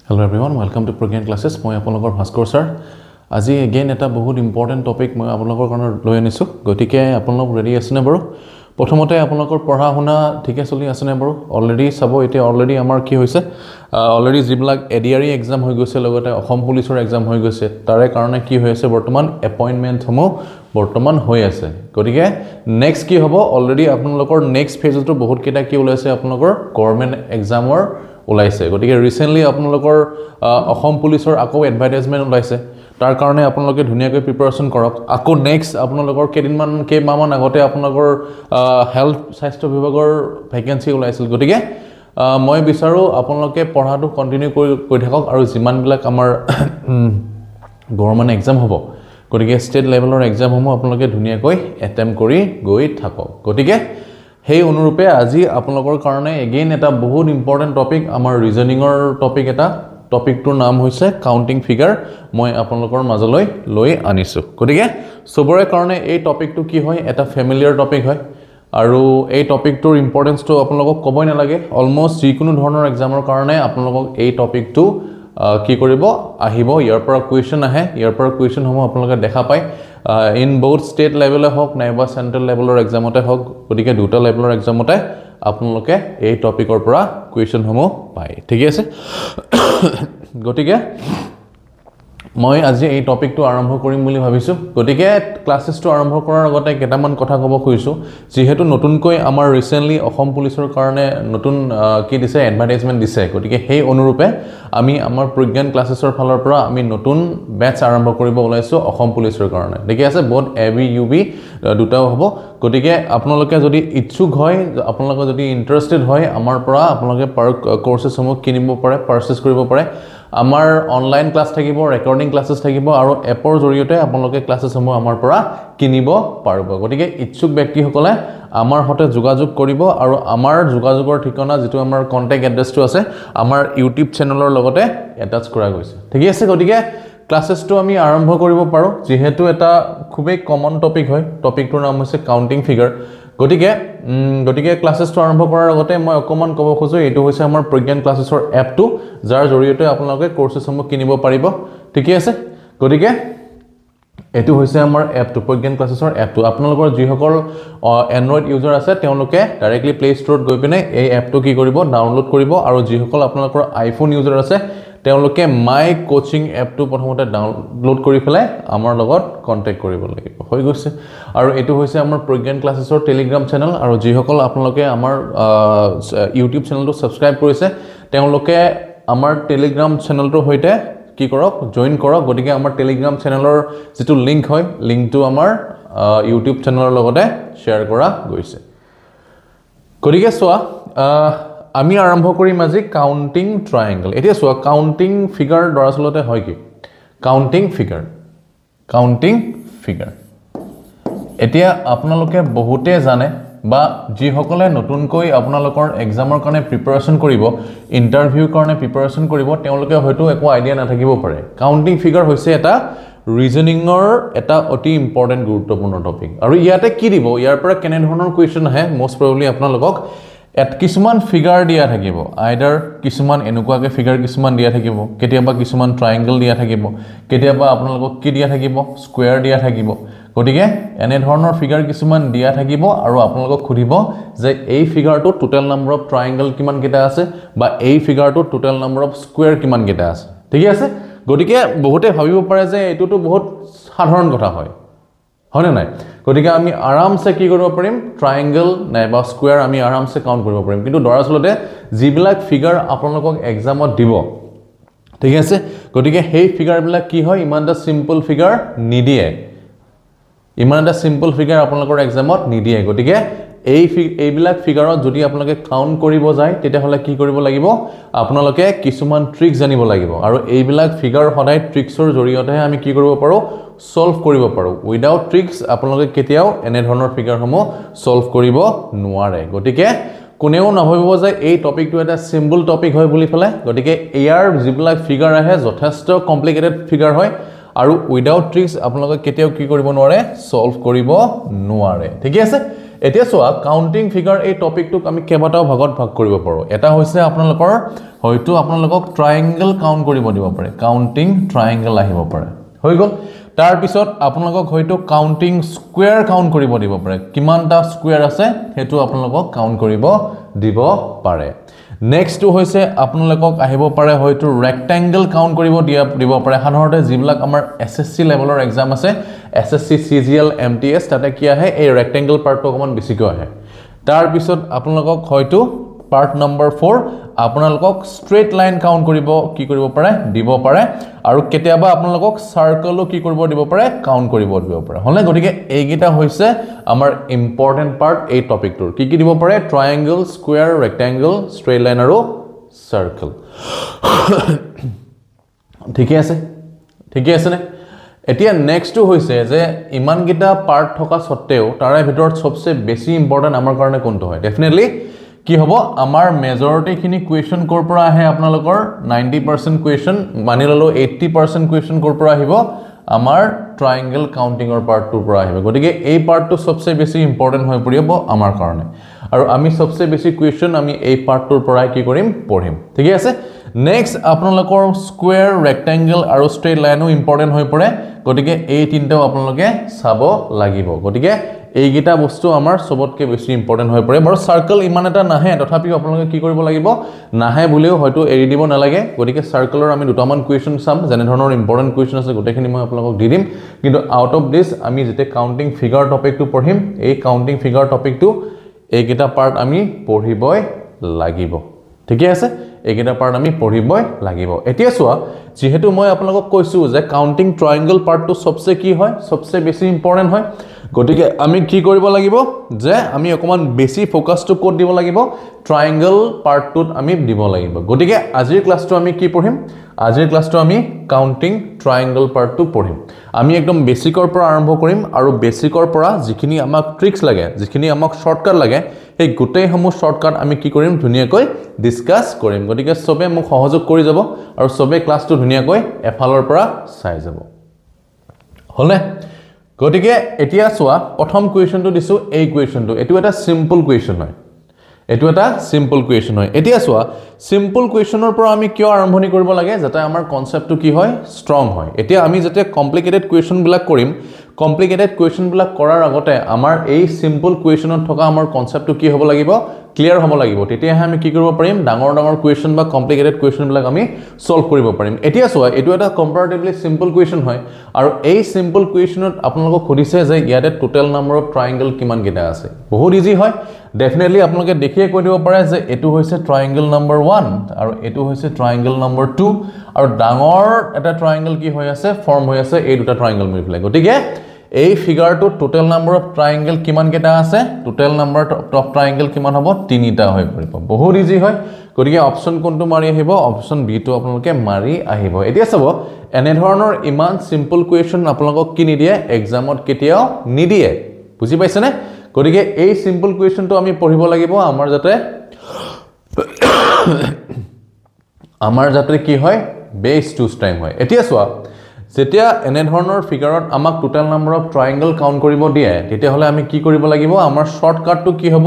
Hello everyone, welcome to Progyan Classes. মই আপোনালোকৰ Bhaskar sir. আজি again এটা বহুত ইম্পৰ্টেন্ট টপিক মই আপোনালোকৰ কাৰণে লৈ আনিছো। গতিকে আপোনালোক ৰেডি আছে নে বাৰু? প্ৰথমতে আপোনালোকৰ পঢ়া শুনা ঠিকে চলি আছে নে বাৰু? অলৰেডি চাব এতিয়া অলৰেডি আমাৰ কি হৈছে? অলৰেডি যিবিলাক এডিআৰই এক্সাম হৈ গৈছে লগতে অসম পুলিচৰ এক্সাম হৈ গৈছে। তাৰে কাৰণে কি হৈ আছে বৰ্তমান এপইন্টমেন্ট সমূহ বৰ্তমান হৈ আছে। গতিকে নেক্সট কি হ'ব? অলৰেডি আপোনালোকৰ নেক্সট ফেজটো বহুত কেইটা কি ওলাইছে আপোনালোকৰ গভৰ্ণমেন্ট এক্সামৰ ওলাইছে। গতিকে ৰিসেন্টলি আপোনালোকৰ অসম পুলিচৰ আকৌ এডভাৰটাইজমেন্ট ওলাইছে। তাৰ কাৰণে আপোনালোকে ধুনীয়াকৈ প্ৰিপাৰেচন কৰক। আকৌ নেক্সট আপোনালোকৰ কেইমাহমান আগতে আপোনালোকৰ হেল্থ স্বাস্থ্য বিভাগৰ ভ্যাকেন্সি ওলাইছিল। গতিকে মই বিচাৰো আপোনালোকে পঢ়াটো কন্টিনিউ কৰি থাকক আৰু যিমানবিলাক আমাৰ গভৰ্ণমেন্ট এক্সাম হ'ব গতিকে ষ্টেট লেভেলৰ এক্সাম সমূহ আপোনালোকে ধুনীয়াকৈ এটেম্প কৰি গৈ থাকক। গতিকে সেই অনুৰূপে আজি আপোনালোকৰ কাৰণে এগেইন এটা বহুত ইম্পৰ্টেন্ট টপিক আমাৰ ৰিজনিংৰ টপিক এটা টপিকটোৰ নাম হৈছে কাউন্টিং ফিগাৰ মই আপোনালোকৰ মাজলৈ লৈ আনিছো। গতিকে সবৰে কাৰণে এই টপিকটো কি হয় এটা ফেমিলিয়াৰ টপিক হয় আৰু এই টপিকটোৰ ইম্পৰ্টেন্সটো আপোনালোকক ক'বই নালাগে। অলমোষ্ট যিকোনো ধৰণৰ এক্সামৰ কাৰণে আপোনালোকক এই টপিকটো কি কৰিব আহিব ইয়াৰ পৰা কোৱেশ্চন আহে ইয়াৰ পৰা কোৱেশ্চন সমূহ আপোনালোকে দেখা পায় ইন বহুত ষ্টেট লেভেলে হওক নাইবা চেন্ট্ৰেল লেভেলৰ এক্সামতে হওক। গতিকে দুটা লেভেলৰ এক্সামতে আপোনালোকে এই টপিকৰ পৰা কোৱেশ্চন সমূহ পায়। ঠিক আছে গতিকে মই আজি এই টপিকটো আৰম্ভ কৰিম বুলি ভাবিছো। গতিকে ক্লাसेसটো আৰম্ভ কৰাৰ আগতে কেইটামান কথা ক'ব খুজিছো। যেহেতু নতুনকৈ আমাৰ ৰিসেন্টলি অসম পুলিচৰ কাৰণে নতুন কি দিছে এডভাৰটাইজমেন্ট দিছে। গতিকে সেই অনুৰূপে আমি আমাৰ প্ৰজ্ঞান ক্লাसेছৰ ফালৰ পৰা আমি নতুন বেচ আৰম্ভ কৰিব ওলাইছো অসম পুলিচৰ কাৰণে। ঠিক আছে বহুত এবি ইউবি দুটাও হ'ব। গতিকে আপোনালোকে যদি ইচ্ছুক হয় আপোনালোকে যদি ইন্টাৰেষ্টেড হয় আমাৰ পৰা আপোনালোকে কোৰ্সেছ সমূহ কিনিব পাৰে পাৰচেজ কৰিব পাৰে। আমাৰ অনলাইন ক্লাস থাকিব ৰেকৰ্ডিং ক্লাसेस থাকিব আৰু এপৰ জৰিয়তে আপোনালোকে ক্লাसेছ সমূহ আমাৰ পৰা কিনিব পাৰিব। গতিকে ইচ্ছুক ব্যক্তিসকলে আমাৰ হতে যোগাযোগ কৰিব আৰু আমাৰ যোগাযোগৰ ঠিকনা যেটো আমাৰ কন্টাক্ট এড্ৰেছটো আছে আমাৰ ইউটিউব চেনেলৰ লগতে এটাচ কৰা গৈছে। ঠিক আছে গতিকে ক্লাसेसটো আমি আৰম্ভ কৰিব পাৰো যেহেতু এটা খুবেই কমন টপিক হয়। টপিকটোৰ নাম হৈছে কাউন্টিং ফিগাৰ। গতিকে ক্লাसेसটো আৰম্ভ কৰাৰ আগতে মই অকমান ক'ব খুজো এটো হৈছে আমাৰ প্ৰজ্ঞান ক্লাছেছৰ এপটো যাৰ জৰিয়তে আপোনালোকে কোৰ্সেছ সমূহ কিনিব পাৰিব। ঠিক আছে গতিকে এটো হৈছে আমাৰ এপটো প্ৰজ্ঞান ক্লাছেছৰ এপটো। আপোনালোকৰ যিসকল এন্ড্ৰইড ইউজাৰ আছে তেওঁলোকে ডাইৰেক্টলি প্লে ষ্টৰত গৈ পিনে এই এপটো কি কৰিব ডাউনলোড কৰিব আৰু যিসকল আপোনালোকৰ আইফোন ইউজাৰ আছে তেওঁলোকে মাই কোচিং এপটো প্ৰথমতে ডাউনলোড কৰি পেলাই আমাৰ লগত কন্টাক্ট কৰিব লাগিব। হৈ গৈছে আৰু এটো হৈছে আমাৰ প্ৰজ্ঞান ক্লাছেছৰ টেলিগ্ৰাম চেনেল আৰু যিসকল আপোনালোকে আমাৰ ইউটিউব চেনেলটো সাবস্ক্ৰাইব কৰিছে তেওঁলোকে আমাৰ টেলিগ্ৰাম চেনেলটোৰ হৈতে কি কৰক জয়েন কৰক। গতিকে আমাৰ টেলিগ্ৰাম চেনেলৰ যেটো লিংক হয় লিংকটো আমাৰ ইউটিউব চেনেলৰ লগতে শেয়াৰ কৰা গৈছে। গতিকে চোৱা আমি আৰম্ভ কৰিম আজি কাউন্টিং ট্ৰায়াঙ্গল। এতিয়া চোৱা কাউন্টিং ফিগাৰ দৰাচলতে হয় কি কাউন্টিং ফিগাৰ এতিয়া আপোনালোকে বহুতে জানে বা যিসকলে নতুনকৈ আপোনালোকৰ এক্সামৰ কাৰণে প্ৰিপাৰেচন কৰিব ইন্টাৰভিউৰ কাৰণে প্ৰিপাৰেচন কৰিব তেওঁলোকে হয়তো একো আইডিয়া নাথাকিব পাৰে। কাউন্টিং ফিগাৰ হৈছে এটা ৰিজনিংৰ এটা অতি ইম্পৰ্টেন্ট গুৰুত্বপূৰ্ণ টপিক আৰু ইয়াতে কি দিব ইয়াৰ পৰা কেনে ধৰণৰ কোৱেশ্চন আহে মোষ্ট প্ৰবাবলি আপোনালোকক কিছুমান ফিগাৰ দিয়া থাকিব আইদাৰ কিছুমান এনেকুৱাকে ফিগাৰ কিছুমান দিয়া থাকিব কেতিয়াবা কিছুমান ট্ৰায়াঙ্গল দিয়া থাকিব কেতিয়াবা আপোনালোকক কি দিয়া থাকিব স্কয়াৰ দিয়া থাকিব। গতিকে এনে ধৰণৰ ফিগাৰ কিছুমান দিয়া থাকিব আৰু আপোনালোকক খুদিব যে এই ফিগাৰটো টোটাল নম্বৰ অফ ট্ৰায়াঙ্গল কিমান কেটা আছে বা এই ফিগাৰটো টোটাল নম্বৰ অফ স্কয়াৰ কিমান কেটা আছে। ঠিক আছে গতিকে বহুতে ভাবিব পাৰে যে এটোটো বহুত সাধাৰণ কথা হয় হয়নে নাই। গতিকে আমি আৰামছে কি কৰিব পাৰিম ট্ৰায়াঙ্গল নাইবা স্কয়াৰ আমি আৰামছে কাউন্ট কৰিব পাৰিম। কিন্তু দৰাচলতে যিবিলাক ফিগাৰ আপোনালোকক এক্সামত দিব ঠিক আছে গতিকে সেই ফিগাৰবিলাক কি হয় ইমান এটা সিম্পল ফিগাৰ নিদিয়ে ইমান এটা সিম্পল ফিগাৰ আপোনালোকৰ এক্সামত নিদিয়ে। গতিকে এইবিলাক ফিগাৰত যদি আপোনালোকে কাউন্ট কৰিব যায় তেতিয়া হলে কি কৰিব লাগিব আপোনালোকে কিছুমান ট্ৰিক্স জানিব লাগিব আৰু এইবিলাক ফিগাৰ সদায় ট্ৰিক্সৰ জৰিয়তে আমি কি কৰিব পাৰো সলভ কৰিব পাৰো। উইদাউট ট্ৰিক্স আপোনালোকে কেতিয়াও এনে ধৰণৰ ফিগাৰসমূহ সলভ কৰিব নোৱাৰে। গতিকে কোনেও নভাবিব যে এই টপিকটো এটা সিম্পল টপিক হয় বুলি ফলে। গতিকে ইয়াৰ যিবিলাক ফিগাৰ আহে যথেষ্ট কমপ্লিকেটেড ফিগাৰ হয় আৰু উইদাউট ট্ৰিক্স আপোনালোকে কেতিয়াও কি কৰিব নোৱাৰে সলভ কৰিব নোৱাৰে। ঠিক আছে এতিয়া চোৱা কাউন্টিং ফিগাৰ এই টপিকটোক আমি কেইবাটাও ভাগত ভাগ কৰিব পাৰো এটা হৈছে আপোনালোকৰ হয়তো আপোনালোকক ট্ৰায়াঙ্গেল কাউন্ট কৰিব দিব পাৰে কাউন্টিং ট্ৰায়াঙ্গেল আহিব পাৰে হৈ গল তাৰ পিছত আপোনালোকক হয়তো কাউন্টিং স্কয়াৰ কাউন্ট কৰিব দিব পাৰে কিমানটা স্কয়াৰ আছে হেতু আপোনালোকক কাউন্ট কৰিব দিব পাৰে নেক্সট টু হৈছে আপোনালোকক আহিব পাৰে হয়তো ৰেক্টেঙ্গল কাউন্ট কৰিব দিব পাৰে সাধাৰণতে যিবিলাক আমাৰ এসএসসি লেভেলৰ এক্সাম আছে এসএসসি সিজিএল এমটিএস তাতে কি আহে এই ৰেক্টেঙ্গল পাৰ্টটো অকমান বেছিকৈ আহে তাৰ পিছত আপোনালোকক হয়তো পাৰ্ট নম্বৰ 4 আপোনালোকক স্ট্ৰেট লাইন কাউন্ট কৰিব কি কৰিব পাৰে দিব পাৰে আৰু কেতিয়াবা আপোনালোকক সাৰ্কেলও কি কৰিব দিব পাৰে কাউন্ট কৰিব দিব পাৰে হলে গটিকে এইগিটা হৈছে আমাৰ ইম্পৰ্টেন্ট পাৰ্ট এই টপিকটোৰ কি দিব পাৰে ট্ৰায়াঙ্গেল স্কয়াৰ ৰেক্টেঙ্গল স্ট্ৰেট লাইন আৰু সাৰ্কেল ঠিকই আছে নে এতিয়া নেক্সট টু হৈছে যে ইমান গিটা পাৰ্ট থকা সত্তেও তাৰে ভিতৰত সবচে বেছি ইম্পৰ্টেন্ট আমাৰ কাৰণে কোনটো হয় ডেফিনেটলি কি হ'ব আমাৰ মেজৰিটি খিনি কোৱেশ্চন কৰ পৰা আহে আপোনালোকৰ 90% কোৱেশ্চন মানি ললো 80% কোৱেশ্চন কৰ পৰা আহিব আমাৰ ট্ৰায়াঙ্গেল কাউন্টিংৰ পাৰ্টটোৰ পৰা আহিব গতিকে এই পাৰ্টটো সবচে বেছি ইম্পৰ্টেন্ট হৈ পৰিব আমাৰ কাৰণে আৰু আমি সবচে বেছি কোৱেশ্চন আমি এই পাৰ্টটোৰ পৰা কি কৰিম পঢ়িম ঠিক আছে নেক্সট আপোনালোকৰ স্কয়াৰ ৰেক্টেঙ্গল আৰু স্ট্ৰেট লাইনও ইম্পৰ্টেন্ট হৈ পৰে গতিকে এই তিনটাও আপোনালোকে চাব লাগিব গতিকে এইগিটা বস্তু আমাৰ সবতকে বেছি ইম্পৰ্টেন্ট হৈ পৰে বাৰু সাৰ্কেল ইমান এটা নাহে তথাপিও আপোনালোকে কি কৰিব লাগিব নাহে বুলিও হয়তো এৰি দিব নালাগে গতিকে সাৰ্কেলৰ আমি দুটামান কোৱেশ্চন চাম যেনে ধৰণৰ ইম্পৰ্টেন্ট কোৱেশ্চন আছে গোটেইখিনি মই আপোনালোকক দি দিম কিন্তু আউট অফ দিস আমি যেতে কাউন্টিং ফিগাৰ টপিকটো পঢ়িম এই কাউন্টিং ফিগাৰ টপিকটো এইগিটা পাৰ্ট আমি পঢ়িবই লাগিব ঠিক আছে এইগিটা পাৰ্ট আমি পঢ়িবই লাগিব এতিয়া চোৱা যেহেতু মই আপোনালোকক কৈছো যে কাউন্টিং ট্ৰায়াঙ্গেল পাৰ্টটো সবচে কি হয় সবচে বেছি ইম্পৰ্টেন্ট হয় গতিকে আমি কি কৰিব লাগিব যে আমি অকমান বেছি ফোকাসটো কোড দিব লাগিব ট্ৰায়াঙ্গেল পাৰ্টটোত আমি দিব লাগিব গতিকে আজিৰ ক্লাসটো আমি কি পঢ়িম আজিৰ ক্লাসটো আমি কাউন্টিং ট্ৰায়াঙ্গেল পাৰ্টটো পঢ়িম আমি একদম বেসিকৰ পৰা আৰম্ভ কৰিম আৰু বেসিকৰ পৰা যিখিনি আমাক ট্ৰিক্স লাগে যিখিনি আমাক শৰ্টকাট লাগে এই গোটেই সমূহ শৰ্টকাট আমি কি কৰিম ধুনিয়াকৈ ডিসকাস কৰিম গতিকে সবে মোক সহযোগ কৰি যাব আৰু সবে ক্লাসটো ধুনিয়াকৈ এফালৰ পৰা চাই যাব হলনে গতিকে এতিয়া চোৱা প্ৰথম কোৱেশ্চনটো দিছো এই কোৱেশ্চনটো এটো এটা সিম্পল কোৱেশ্চন হয় এতিয়া চোৱা সিম্পল কোৱেশ্চনৰ পৰা আমি কিয় আৰম্ভণি কৰিব লাগে যাতে আমাৰ কনসেপ্টটো কি হয় ষ্ট্ৰং হয় এতিয়া আমি যেতে কমপ্লিকেটেড কোৱেশ্চন বিলাক কৰিম কমপ্লিকেটেড কোৱেশ্চন বিলাক কৰাৰ আগতে আমাৰ এই সিম্পল কোৱেশ্চনত থকা আমাৰ কনসেপ্টটো কি হ'ব লাগিব ক্লিয়াৰ হ'ব লাগিব তেতিয়াহে আমি কি কৰিব পাৰিম ডাঙৰ কোৱেশ্চন বা কমপ্লিকেটেড কোৱেশ্চন বিলাক আমি সলভ কৰিব পাৰিম এতিয়া চোৱা এটো এটা কম্পাৰেটিভলি সিম্পল কোৱেশ্চন হয় আৰু এই সিম্পল কোৱেশ্চনত আপোনালোকক খুদিছে যে ইয়াতে টোটাল নাম্বাৰ অফ ট্ৰায়াঙ্গেল কিমান গিটা আছে বহুত ইজি হয় ডেফিনেটলি আপোনালোকে দেখিয়ে কৈ দিব পাৰে যে এটো হৈছে ট্ৰায়াঙ্গেল নম্বৰ 1 আৰু এটো হৈছে ট্ৰায়াঙ্গেল নম্বৰ 2 আৰু ডাঙৰ এটা ট্ৰায়াঙ্গেল কি হৈ আছে ফৰ্ম হৈ আছে এই দুটা ট্ৰায়াঙ্গেল মিলি পেলাই গতিকে এই ফিগাৰটো টোটাল নাম্বাৰ অফ ট্ৰায়াঙ্গেল কিমান কেটা আছে টোটাল নাম্বাৰ অফ ট্ৰায়াঙ্গেল কিমান হ'ব 3টা হৈ পৰিব বহুত ইজি হয় গতিকে অপচন কোনটো মাৰি আহিব অপচন বি টো আপোনালোকে মাৰি আহিব এতিয়া চাব এনে ধৰণৰ ইমান সিম্পল কোৱেশ্চন আপোনালোকক কি নিদিয়ে এক্সামত কেতিয়াও নিদিয়ে বুজি পাইছেনে গতিকে এই সিম্পল কোৱেশ্চনটো আমি পঢ়িব লাগিব আমাৰ যাতে কি হয় বেস টু টাইম হয় এতিয়া চোৱা যেতিয়া এনে ধৰণৰ ফিগাৰত আমাক total number of triangle count কৰিব দিয়ে তেতিয়া হলে আমি কি কৰিব লাগিব আমাৰ শৰ্টকাটটো কি হ'ব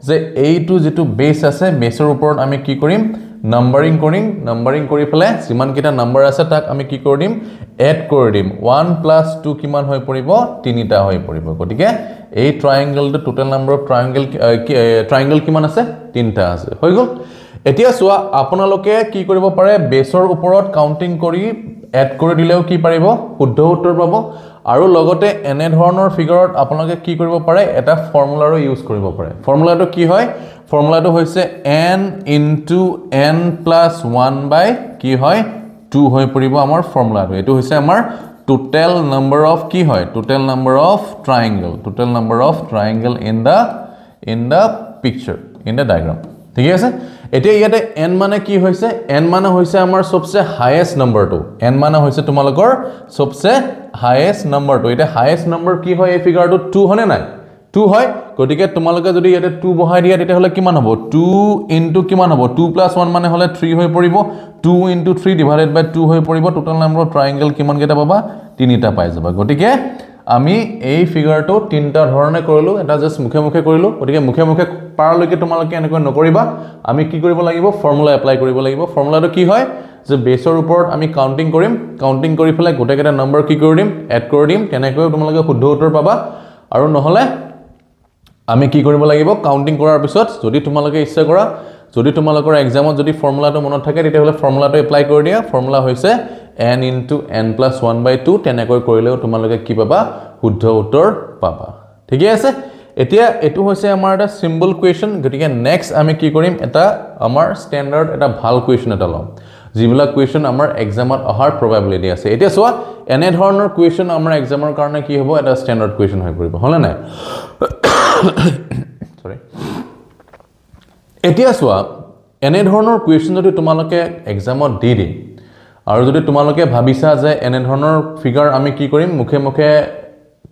যে এইটো যেটো বেস আছে বেসৰ ওপৰত আমি কি কৰিম নাম্বাৰিং কৰি ফলে যিমান কিটা নাম্বাৰ আছে তাক আমি কি কৰি দিম এড কৰি দিম 1 + 2 কিমান হৈ পৰিব 3টা হৈ পৰিব গতিকে এই ট্ৰায়াঙ্গেলটো টোটাল নাম্বাৰ অফ ট্ৰায়াঙ্গেল কিমান আছে 3টা আছে হৈ গল এতিয়া চোৱা আপোনালোকে কি কৰিব পাৰে বেসৰ ওপৰত কাউন্টিং কৰি এড কৰি দিলেও কি পাৰিব শুদ্ধ উত্তৰ পাব আৰু লগতে এনে ধৰণৰ ফিগাৰত আপোনালোকে কি কৰিব পাৰে এটা ফৰ্মুলাৰো ইউজ কৰিব পাৰে ফৰ্মুলাটো কি হয় ফৰ্মুলাটো হৈছে n * n + 1 কি হয় 2 হৈ পৰিব আমাৰ ফৰ্মুলাটো এটো হৈছে আমাৰ টোটাল নাম্বাৰ অফ কি হয় total number of triangle in the picture in the diagram ঠিক আছে এতিয়া ইয়াতে n মানে কি হৈছে n মানে হৈছে আমাৰ সবচে হাইয়েস্ট নাম্বাৰটো n মানে হৈছে তোমালোকৰ সবচে হাইয়েস্ট নাম্বাৰটো এটা হাইয়েস্ট নাম্বাৰ কি হয় এই ফিগাৰটো 2 হনে নাই 2 হয় গতিকে তোমালোকে যদি ইয়াতে 2 বহাই দিয়া তেতিয়া হলে কিমান হ'ব 2 * কিমান হ'ব 2 + 1 মানে হলে 3 হৈ পৰিব 2 * 3 / 2 হৈ পৰিব টোটাল নাম্বাৰ অফ ট্ৰায়াঙ্গেল কিমান কেটা পাবা 3টা পাই যাবা গতিকে আমি এই ফিগাৰটো তিনটা ধৰণে কৰিলো এটা জাস্ট মুখে মুখে কৰিলো গতিকে মুখে মুখে পাৰলৈকে তোমালোকে এনেকৈ নকৰিবা আমি কি কৰিব লাগিব ফৰ্মুলা এপ্লাই কৰিব লাগিব ফৰ্মুলাটো কি হয় যে বেছৰ ওপৰত আমি কাউন্টিং কৰিম কাউন্টিং কৰি ফেলাই গোটেইকেইটা নম্বৰ কি কৰি দিম এড কৰি দিম তেনেকৈ তোমালোকে শুদ্ধ উত্তৰ পাবা আৰু নহলে আমি কি কৰিব লাগিব কাউন্টিং কৰাৰ পিছত যদি তোমালোকে ইচ্ছা কৰা যদি তোমালোকৰ এক্সামত যদি ফৰ্মুলাটো মনত থাকে তেতিয়াহলে ফৰ্মুলাটো এপ্লাই কৰি দিয়া ফৰ্মুলা হৈছে n into n plus 1/2 তেনেকৈ কৰিলেও তোমালোকে কি পাবা শুদ্ধ উত্তৰ পাবা ঠিক আছে এতিয়া এটো হৈছে আমাৰ এটা সিম্পল কোৱেশ্চন গতিকে নেক্সট আমি কি কৰিম এটা আমাৰ স্ট্যান্ডাৰ্ড এটা ভাল কোৱেশ্চন এটা লম যিবিলাক কোৱেশ্চন আমাৰ এক্সামত অহাৰ প্ৰবাবিলিটি আছে এতিয়া চোৱা এনে ধৰণৰ কোৱেশ্চন আমাৰ এক্সামৰ কাৰণে কি হ'ব এটা স্ট্যান্ডাৰ্ড কোৱেশ্চন হৈ পৰিব হলে নাই সৰি এতিয়া চোৱা এনে ধৰণৰ কোৱেশ্চন যদি তোমালোকে এক্সামত দি আৰু যদি তোমালোকে ভাবিছা যে এনে ধৰণৰ ফিগাৰ আমি কি কৰিম মুখে মুখে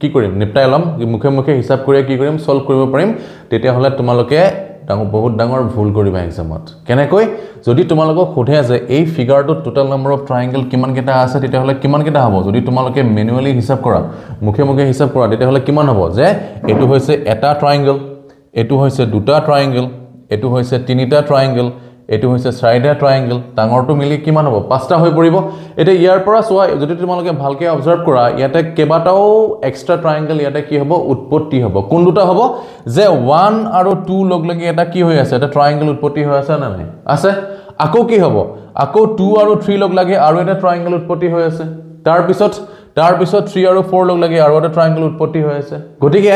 কি কৰিম নিপটাই লম মুখে মুখে হিসাব কৰি কি কৰিম সলভ কৰিব পাৰিম তেতিয়া হলে তোমালোকে বহুত ডাঙৰ ভুল কৰিবা এক্সামত কেনেকৈ যদি তোমালোকক সোধে যে এই ফিগাৰটো টোটাল নম্বৰ অফ ট্ৰায়াঙ্গল কিমান কেটা আছে তেতিয়া হলে কিমান কেটা হ'ব যদি তোমালোকে ম্যানুয়ালি হিসাব কৰা মুখে মুখে হিসাব কৰা তেতিয়া হলে কিমান হ'ব যে এটো হৈছে এটা ট্ৰায়াঙ্গল এটো হৈছে দুটা ট্ৰায়াঙ্গল এটো হৈছে তিনিটা ট্ৰায়াঙ্গল এটো হৈছে চাৰিটা ট্ৰায়াঙ্গল ডাঙৰটো মিলি কিমান হ'ব পাঁচটা হৈ পৰিব এটা ইয়াৰ পৰা সোৱা যদি তোমালোকে ভালকে অবজাৰ্ভ কৰা ইয়াতে কেবাটাও এক্সট্ৰা ট্ৰায়াঙ্গল ইয়াতে কি হ'ব উৎপত্তি হ'ব কোন দুটা হ'ব যে 1 আৰু 2 লগ লাগি এটা কি হৈ আছে এটা ট্ৰায়াঙ্গল উৎপত্তি হৈ আছে না নাই আছে আকৌ কি হ'ব আকৌ 2 আৰু 3 লগ লাগি আৰু এটা ট্ৰায়াঙ্গল উৎপত্তি হৈ আছে তাৰ পিছত 3 আৰু 4 লগ লাগি আৰু এটা ট্ৰায়াঙ্গল উৎপত্তি হৈ আছে গতিকে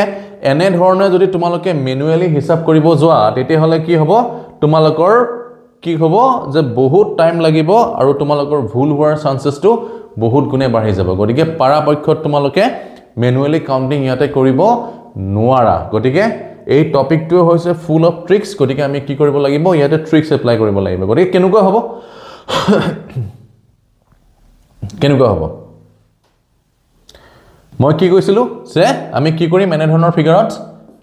এনে ধৰণে যদি তোমালোকে ম্যানুয়ালি হিসাব কৰিব যোৱা তেতিয়া হলে কি হ'ব তোমালোকৰ কি হ'ব যে বহুত টাইম লাগিব আৰু তোমালোকৰ ভুল হোৱাৰ চান্সেসটো বহুত গুণে বাঢ়ি যাব গতিকে পৰাপক্ষত তোমালোকে ম্যানুয়ালি কাউন্টিং ইয়াতে কৰিব নোৱাৰা গতিকে এই টপিকটো হৈছে ফুল অফ ট্ৰিক্স গতিকে আমি কি কৰিব লাগিব ইয়াতে ট্ৰিক্স এপ্লাই কৰিব লাগিব গতিকে কেনেকুৱা হ'ব কেনেকুৱা হ'ব মই কি কৈছিলো যে আমি কি কৰিম এনে ধৰণৰ ফিগাৰত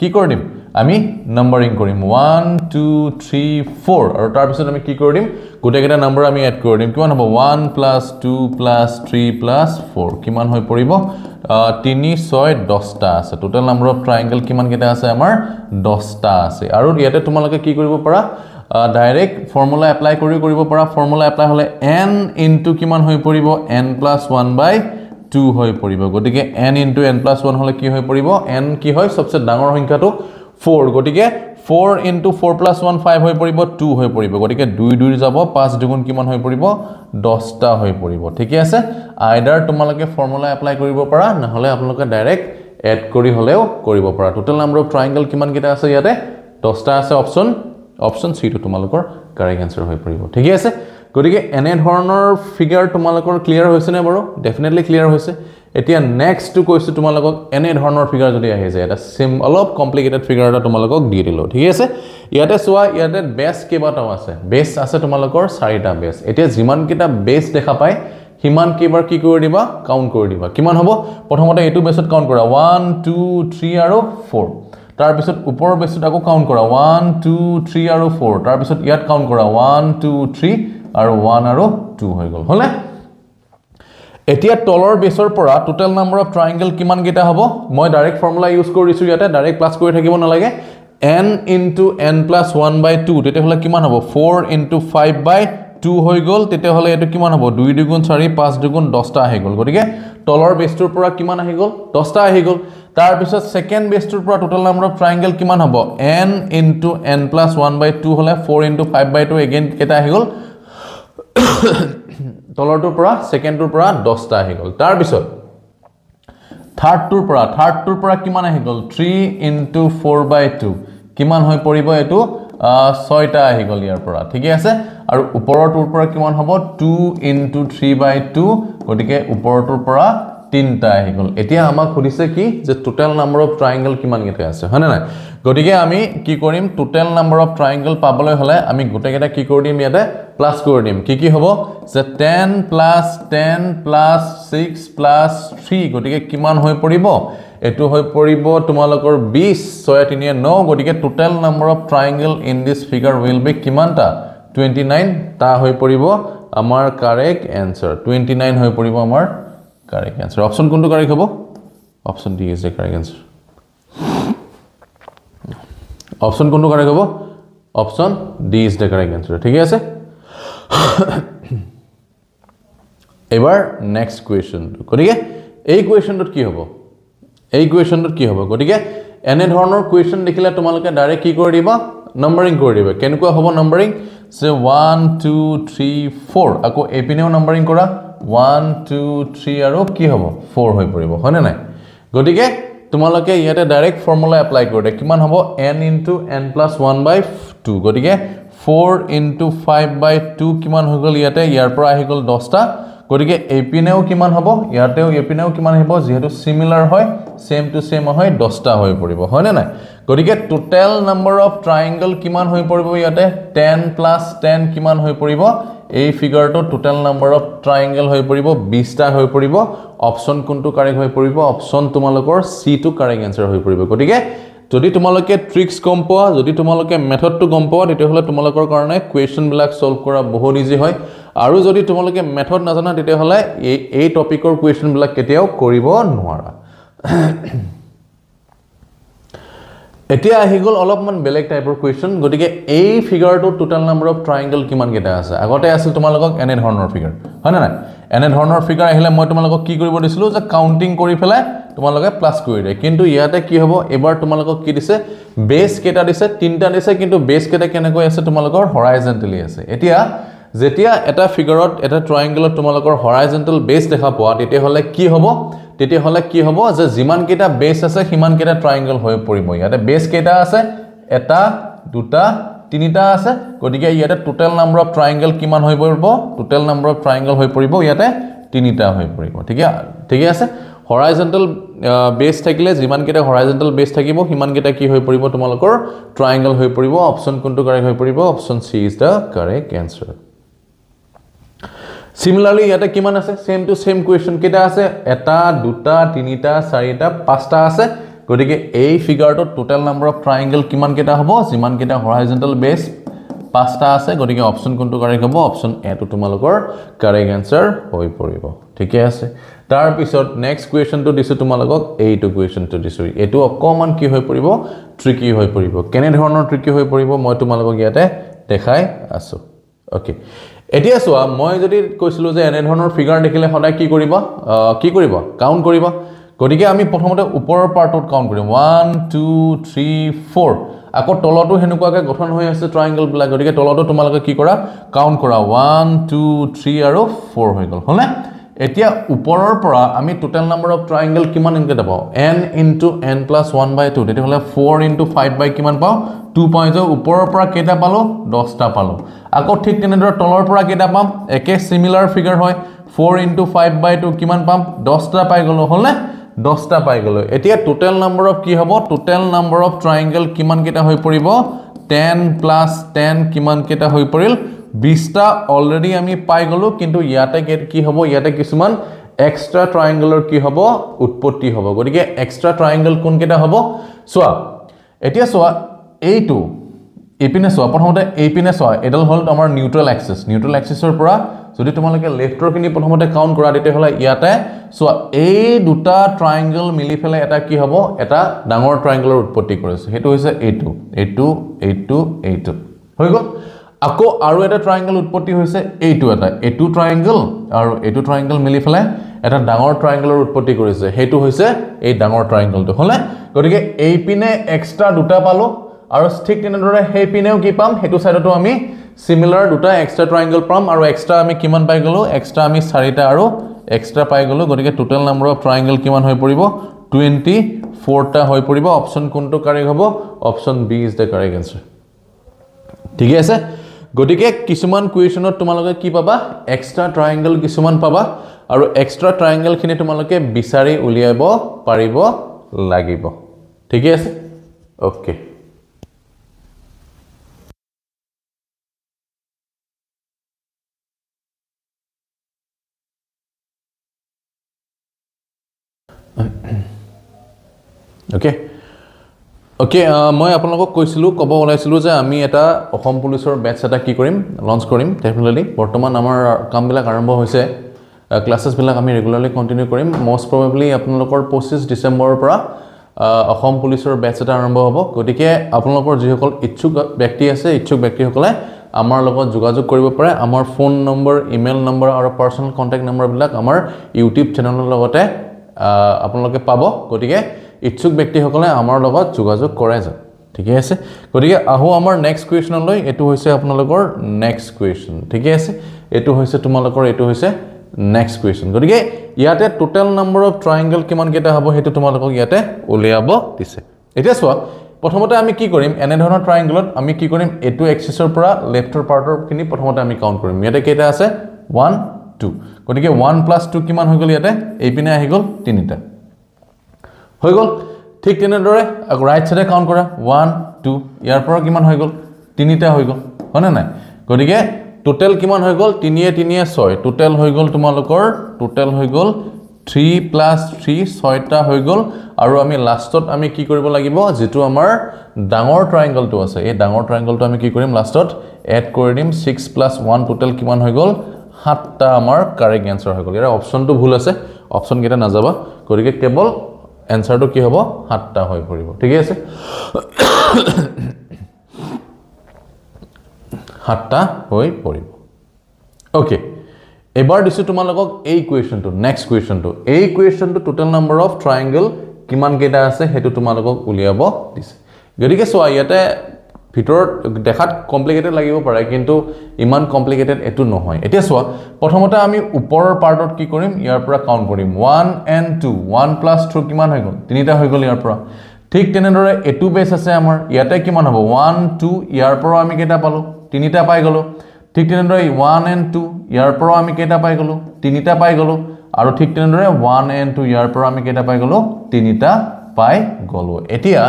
কি কৰি দিম আমি নাম্বাৰিং কৰিম 1 2 3 4 আৰু তাৰ পিছত আমি কি কৰি দিম গোটেইকেইটা নম্বৰ আমি এড কৰি দিম কিমান হ'ব 1 + 2 + 3 + 4 কিমান হৈ পৰিব 3 6 10টা আছে টোটাল নম্বৰ অফ ট্ৰায়াঙ্গল কিমান কেটা আছে আমাৰ 10টা আছে আৰু ইয়াতে তোমালোকে কি কৰিব পাৰা ডাইৰেক্ট ফৰ্মুলা এপ্লাই কৰিব পাৰা ফৰ্মুলা এপ্লাই হলে n * কিমান হৈ পৰিব n + 1/2 হৈ পৰিব গতিকে n * n + 1 হলে কি হৈ পৰিব n কি হয় সবচে ডাঙৰ সংখ্যাটো 4 গটিকে 4 * 4 + 1 5 হৈ পৰিব 2 হৈ পৰিব গটিকে 2 2 যাব 5 দুগুণ কিমান হৈ পৰিব 10টা হৈ পৰিব ঠিক আছে আইদাৰ তোমালোকে ফৰ্মুলা এপ্লাই কৰিব পাৰা নহলে আপোনালোকে ডাইৰেক্ট এড কৰি হলেও কৰিব পাৰা টোটাল নম্বৰ অফ ট্ৰায়াঙ্গল কিমান কেটা আছে ইয়াতে 10টা আছে অপচন সি টো তোমালোকৰ কাৰেক্ট আনসাৰ হৈ পৰিব ঠিক আছে গটিকে এনে ধৰণৰ ফিগাৰ তোমালোকৰ ক্লিয়াৰ হৈছে নে বাৰু ডেফিনেটলি ক্লিয়াৰ হৈছে এতিয়া নেক্সট টু কৈছো তোমালোকক এনে ধৰণৰ ফিগাৰ যদি আহি যায় এটা অলপ কমপ্লিকেটেড ফিগাৰ এটা তোমালোকক দি দিলো ঠিক আছে ইয়াতে সোৱা ইয়াতে বেস কেবাটাও আছে বেস আছে তোমালোকৰ 4টা বেস এতিয়া যিমান কিটা বেস দেখা পায় হিমান কেবাৰ কি কৰি দিবা কাউন্ট কৰি দিবা কিমান হ'ব প্ৰথমতে এটো বেসত কাউন্ট কৰা 1 2 3 আৰু 4 তাৰ পিছত ওপৰৰ বেসত আকৌ কাউন্ট কৰা 1 2 3 আৰু 4 তাৰ পিছত ইয়াত কাউন্ট কৰা 1 2 3 আৰু 1 আৰু 2 হৈ গল হলে এতিয়া তলৰ বেসৰ পৰা টোটাল নম্বৰ অফ ট্ৰায়াঙ্গল কিমান কেটা হ'ব মই ডাইৰেক্ট ফৰ্মুলা ইউজ কৰিছো ইয়াতে ডাইৰেক্ট প্লাস কৰি থাকিব নালাগে n * n + 1/2 তেতিয়া হলে কিমান হ'ব 4 * 5/2 হৈ গল তেতিয়া হলে এটো কিমান হ'ব 2 দুগুণ 4 5 দুগুণ 10টা আহি গল গতিকে তলৰ বেসটোৰ পৰা কিমান আহি গল 10টা আহি গল তাৰ পিছত সেকেন্ড বেসটোৰ পৰা টোটাল নম্বৰ অফ ট্ৰায়াঙ্গল কিমান হ'ব n * n + 1/2 হলে 4 * 5/2 এগেইন কেটা আহি গল তলৰটোৰ পৰা সেকেন্ডটোৰ পৰা 10টা আহি গল তাৰ পিছত থাৰ্ডটোৰ পৰা কিমান আহি গল 3 * 4/2 কিমান হৈ পৰিব এটো 6টা আহি গল ইয়াৰ পৰা ঠিক আছে আৰু ওপৰটোৰ পৰা কিমান হ'ব 2 * 3/2 গটিকে ওপৰটোৰ পৰা 3টা আহি গল এতিয়া আমাক খুদিছে কি যে টোটাল নম্বৰ অফ ট্ৰায়াঙ্গল কিমান কেটা আছে হয়নে নাই গটিকে আমি কি কৰিম টোটাল নম্বৰ অফ ট্ৰায়াঙ্গল পাবলৈ হলে আমি গোটেইকেটা কি কৰি দিম ইয়াতে প্লাস কৰি দিম কি হ'ব যে 10 + 10 + 6 + 3 গটিকে কিমান হৈ পৰিব এটো হৈ পৰিব তোমালোকৰ 20 6 3 9 গটিকে total number of ট্ৰায়াঙ্গল in this figure will be কিমানটা 29 টা হৈ পৰিব আমাৰ কাৰেক্ট আনসাৰ 29 হৈ পৰিব আমাৰ কাৰেক্ট আনসাৰ অপচন কোনটো কাৰেক্ট হ'ব Option D is the correct answer. Option কোনটো correct হ'ব? Option D is the correct answer. ঠিক আছে? এবাৰ next question. গতিকে এই questionটোত কি হ'ব? এই questionটোত কি হ'ব? গতিকে এনে ধৰণৰ question দেখিলে তোমালোকে ডাইৰেক্ট কি কৰি দিবা? Numbering কৰি দিবা। কেনেকুৱা হ'ব numbering? সে 1 2 3 4 আকৌ এপিনেও নাম্বাৰিং কৰা 1 2 3 আৰু কি হ'ব 4 হৈ পৰিব হয়নে নাই গতিকে তোমালোকে ইয়াতে ডাইৰেক্ট ফৰ্মুলা এপ্লাই কৰি দে কিমান হ'ব n * n + 1/2 গতিকে 4 * 5/2 কিমান হৈ গল ইয়াতে ইয়াৰ পৰা আহি গল 10টা গতিকে এপিনেও কিমান হ'ব ইয়াতেও এপিনেও কিমান হ'ব যেহেতু সিমিলাৰ হয় সেম টু সেম হয় 10টা হৈ পৰিব হয়নে নাই গতিকে টোটাল নাম্বাৰ অফ ট্ৰায়াঙ্গল কিমান হৈ পৰিব ইয়াতে 10 + 10 কিমান হৈ পৰিব এই ফিগাৰটো টোটাল নাম্বাৰ অফ ট্ৰায়াঙ্গল হৈ পৰিব 20টা হৈ পৰিব অপচন কোনটো কাৰেক্ট হৈ পৰিব অপচন তোমালোকৰ সি টো কাৰেক্ট আনসাৰ হৈ পৰিব গতিকে যদি তোমালোকে ট্ৰিক্স গম পোৱা যদি তোমালোকে মেথডটো গম পোৱা তেতিয়াহলে তোমালোকৰ কাৰণে কোৱেশ্চন বিলাক সলভ কৰা বহুত ইজি হয় আৰু যদি তোমালোকে মেথড নাজানা তেতিয়াহলে এই টপিকৰ কোৱেশ্চন বিলাক কেতিয়াও কৰিব নোৱাৰা এতিয়া আহি গল অলপমান বেলেগ টাইপৰ কোৱেশ্চন গতিকে এই ফিগাৰটো টোটাল নাম্বাৰ অফ ট্ৰায়াঙ্গল কিমান কেটা আছে আগতে আছিল তোমালোকক এনে ধৰণৰ ফিগাৰ হয় না নাই এনে ধৰণৰ ফিগাৰ আহিলে মই তোমালোকক কি কৰিব দিছিলো যে কাউন্টিং কৰি ফেলাই তোমালোকে প্লাস কৰি দে কিন্তু ইয়াতে কি হ'ব এবাৰ তোমালোকক কি দিছে বেস কেটা দিছে তিনটা দিছে কিন্তু বেস কেটা কেনেকৈ আছে তোমালোকৰ হৰাইজন্টালি আছে এতিয়া যেতিয়া এটা ফিগাৰত এটা ট্ৰায়াঙ্গলত তোমালোকৰ হৰাইজন্টাল বেস দেখা পোৱা তেতিয়াহলে কি হ'ব যে যিমান কেটা বেস আছে সিমান কেটা ট্ৰায়াঙ্গল হৈ পৰিব ইয়াতে বেস কেটা আছে এটা দুটা তিনিটা আছে গতিকে ইয়াতে টোটাল নাম্বাৰ অফ ট্ৰায়াঙ্গল কিমান হৈ পৰিব টোটাল নাম্বাৰ অফ ট্ৰায়াঙ্গল হৈ পৰিব ইয়াতে তিনিটা হৈ পৰিব ঠিক আছে হৰাইজন্টাল বেস থাকিলে যিমান কেটা হৰাইজন্টাল বেস থাকিব সিমান কেটা কি হৈ পৰিব তোমালোকৰ ট্ৰায়াঙ্গল হৈ পৰিব অপচন কোনটো কাৰেক্ট হৈ পৰিব option C is the correct answer Similarly, yata kiman ase same to same question keta ase eta duta tinita sarita pasta ase gotike ei figure to total number of triangle kiman keta hobo jiman keta horizontal base pasta ase gotike option kontu correct hobo option A to tumalokor correct answer hoi poribo thike ase tar pisot next question to disu tumalokok ei to question to disu etu common ki hoi poribo tricky hoi poribo kene dhornor tricky hoi poribo moi tumalokok yate dekhai asu okay এতিয়া সোয়া মই যদি কৈছিলো যে এনে ধৰণৰ figure দেখিলে সদায় কি কৰিব কাউন্ট কৰিব গতিকে আমি প্ৰথমতে ওপৰৰ পাৰ্টত কাউন্ট কৰিম 1 2 3 4 আকৌ তলটো হেনুকুৱাকে গঠন হৈ আছে ট্ৰায়াঙ্গল বিলাক গতিকে তলটো তোমালোকে কি কৰা কাউন্ট কৰা 1 2 3 আৰু 4 হৈ গল হলে এতিয়া ওপৰৰ পৰা আমি টোটাল নাম্বাৰ অফ ট্ৰায়াঙ্গল কিমান ইনকে পাও n * n + 1/2 তেতি হলে 4 * 5 কিমান পাও 2 পইণ্ট ওপৰৰ পৰা কেটা পালো 10টা পালো আকৌ ঠিক তেনেদৰে তলৰ পৰা কেটা পাম একে সিমিলাৰ ফিগাৰ হয় 4 * 5/2 কিমান পাম 10টা পাই গলো হলে 10টা পাই গলো এতিয়া টোটাল নাম্বাৰ অফ কি হ'ব টোটাল নাম্বাৰ অফ ট্ৰায়াঙ্গল কিমান কেটা হৈ পৰিব 10 + 10 কিমান কেটা হৈ পৰিল 20টা অলৰেডি আমি পাই গলো কিন্তু ইয়াতে কি হ'ব ইয়াতে কিছুমান এক্সট্ৰা ট্ৰায়াঙ্গলৰ কি হ'ব উৎপত্তি হ'ব গতিকে এক্সট্ৰা ট্ৰায়াঙ্গল কোন কেটা হ'ব সোয়া এতিয়া সোয়া এইটো এপিনে সোয়া প্ৰথমতে এইপিনে সোয়া এডাল হল আমাৰ নিউট্ৰাল এক্সিছৰ পৰা যদি তোমালোকে লেফটৰ কিনি প্ৰথমতে কাউন্ট কৰা দিতে হলে ইয়াতে সোয়া এই দুটা ট্ৰায়াঙ্গল মিলি ফেলে এটা কি হ'ব এটা ডাঙৰ ট্ৰায়াঙ্গলৰ উৎপত্তি কৰিছে হেতু হৈছে এইটো হৈ গল আকৌ আৰু এটা ট্ৰায়াঙ্গল উৎপত্তি হৈছে এইটো ট্ৰায়াঙ্গল আৰু এইটো ট্ৰায়াঙ্গল মিলি ফেলে এটা ডাঙৰ ট্ৰায়াঙ্গলৰ উৎপত্তি কৰিছে হেতু হৈছে এই ডাঙৰ ট্ৰায়াঙ্গলটো হলে গতিকে এই পিনে এক্সট্ৰা দুটা পালো আৰু ঠিক তেনেদৰে হেই পিনেও কি পাম হেতু সাইডটো আমি সিমিলাৰ দুটা এক্সট্ৰা ট্ৰায়াঙ্গল পাম আৰু এক্সট্ৰা আমি কিমান পাই গলো এক্সট্ৰা আমি 4টা আৰু এক্সট্ৰা পাই গলো গতিকে টোটাল নাম্বাৰ অফ ট্ৰায়াঙ্গল কিমান হৈ পৰিব 24টা হৈ পৰিব অপচন কোনটো কাৰেক্ট হ'ব option B is the correct answer ঠিক আছে গতিকে কিছুমান কোৱেশ্চনত তোমালোকে কি পাবা এক্সট্ৰা ট্ৰায়াঙ্গল কিছুমান পাবা আৰু এক্সট্ৰা ট্ৰায়াঙ্গল খিনি তোমালোকে বিচাৰি উলিয়াব পাৰিব লাগিব ঠিক আছে ওকে Okay, মই আপোনালোকক কৈছিলো কব ওলাইছিলো যে আমি এটা অসম পুলিচৰ বেটছ এটা কি কৰিম লঞ্চ কৰিম ডেফিনেটলি বৰ্তমান আমাৰ কামবিলাক আৰম্ভ হৈছে ক্লাছেছবিলাক আমি ৰেগুলাৰলি কণ্টিনিউ কৰিম মোষ্ট প্ৰবেবলি আপোনালোকৰ 25 ডিচেম্বৰৰ পৰা অসম পুলিচৰ বেচ এটা আৰম্ভ হ'ব গতিকে আপোনালোকৰ যিসকল ইচ্ছুক ব্যক্তি আছে ইচ্ছুক ব্যক্তিসকলে আমাৰ লগত যোগাযোগ কৰিব পাৰে আমাৰ ফোন নম্বৰ ইমেইল নম্বৰ আৰু পাৰ্সোনাল কন্টাক্ট নম্বৰবিলাক আমাৰ ইউটিউব চেনেলৰ লগতে আপোনালোকে পাব গতিকে ইচ্ছুক ব্যক্তিসকলে আমাৰ লগত যোগাযোগ কৰে যায় ঠিক আছে গতিকে আহো আমাৰ নেক্সট কুৱেশ্যনলৈ এটো হৈছে আপোনালোকৰ নেক্সট কুৱেশ্যন ঠিক আছে এটো হৈছে তোমালোকৰ এটো হৈছে নেক্সট কুৱেশ্যন গতিকে ইয়াতে টোটাল নম্বৰ অফ ট্ৰায়াঙ্গল কিমান কেটা হ'ব হেতু তোমালোকক ইয়াতে উলিয়াব দিছে এতিয়া চোৱা প্ৰথমতে আমি কি কৰিম এনে ধৰণৰ ট্ৰায়াঙ্গলত আমি কি কৰিম এটো এক্সিছৰ পৰা লেফটৰ পাৰ্টৰ কিনি প্ৰথমতে আমি কাউন্ট কৰিম ইয়াতে কেটা আছে 1 2 গতিকে 1 + 2 কিমান হৈ গল ইয়াতে এই পিনে আহি গল তিনিটা হৈ গল ঠিক তেনেদৰে ৰাইট সাইডে কাউন্ট কৰা 1 2 ইয়াৰ পৰা কিমান হৈ গল তিনিটা হৈ গল হয়নে নাই গতিকে টোটাল কিমান হৈ গল 3 3 6 টোটাল হৈ গল তোমালোকৰ টোটাল হৈ গল 3 + 3 6টা হৈ গল আৰু আমি লাষ্টত আমি কি কৰিব লাগিব যেটো আমাৰ ডাঙৰ ট্ৰায়াঙ্গলটো আছে এই ডাঙৰ ট্ৰায়াঙ্গলটো আমি কি কৰিম লাষ্টত এড কৰি দিম 6 + 1 টোটাল কিমান হৈ গল 7টা আমাৰ কাৰেক্ট আনসাৰ হৈ গল ইয়াৰ অপচনটো ভুল আছে অপচন কেটা না যাবা গতিকে কেৱল আনসাৰটো কি হ'ব 7টা হৈ পৰিব ঠিক আছে 7টা হৈ পৰিব ওকে এবাৰ দিছো তোমালোকক এই কুৱেশ্যনটো নেক্সট কুৱেশ্যনটো এই কুৱেশ্যনটো টোটাল নম্বৰ অফ ট্ৰায়াঙ্গল কিমান কেটা আছে হেতু তোমালোকক উলিয়াব দিছে গতিকে সোয়া ইয়াতে ভিতৰত দেখাত কমপ্লিকেটেড লাগিব পাৰে কিন্তু ইমান কমপ্লিকেটেড এটো নহয় এতিয়া সোয়া প্ৰথমতে আমি ওপৰৰ পাৰ্টত কি কৰিম ইয়াৰ পৰা কাউন্ট কৰিম 1 and 2 1 + 2 কিমান হৈ গল তিনিটা হৈ গল ইয়াৰ পৰা ঠিক তেনেদৰে এটো বেস আছে আমাৰ ইয়াতে কিমান হ'ব 1 2 ইয়াৰ পৰা আমি কেটা পালো তিনিটা পাই গলো ঠিক তেনেদৰে 1 and 2 ইয়াৰ পৰা আমি কেটা পাই গলো তিনিটা পাই গলো আৰু ঠিক তেনেদৰে 1 and 2 ইয়াৰ পৰা আমি কেটা পাই গলো তিনিটা পাই গলো এতিয়া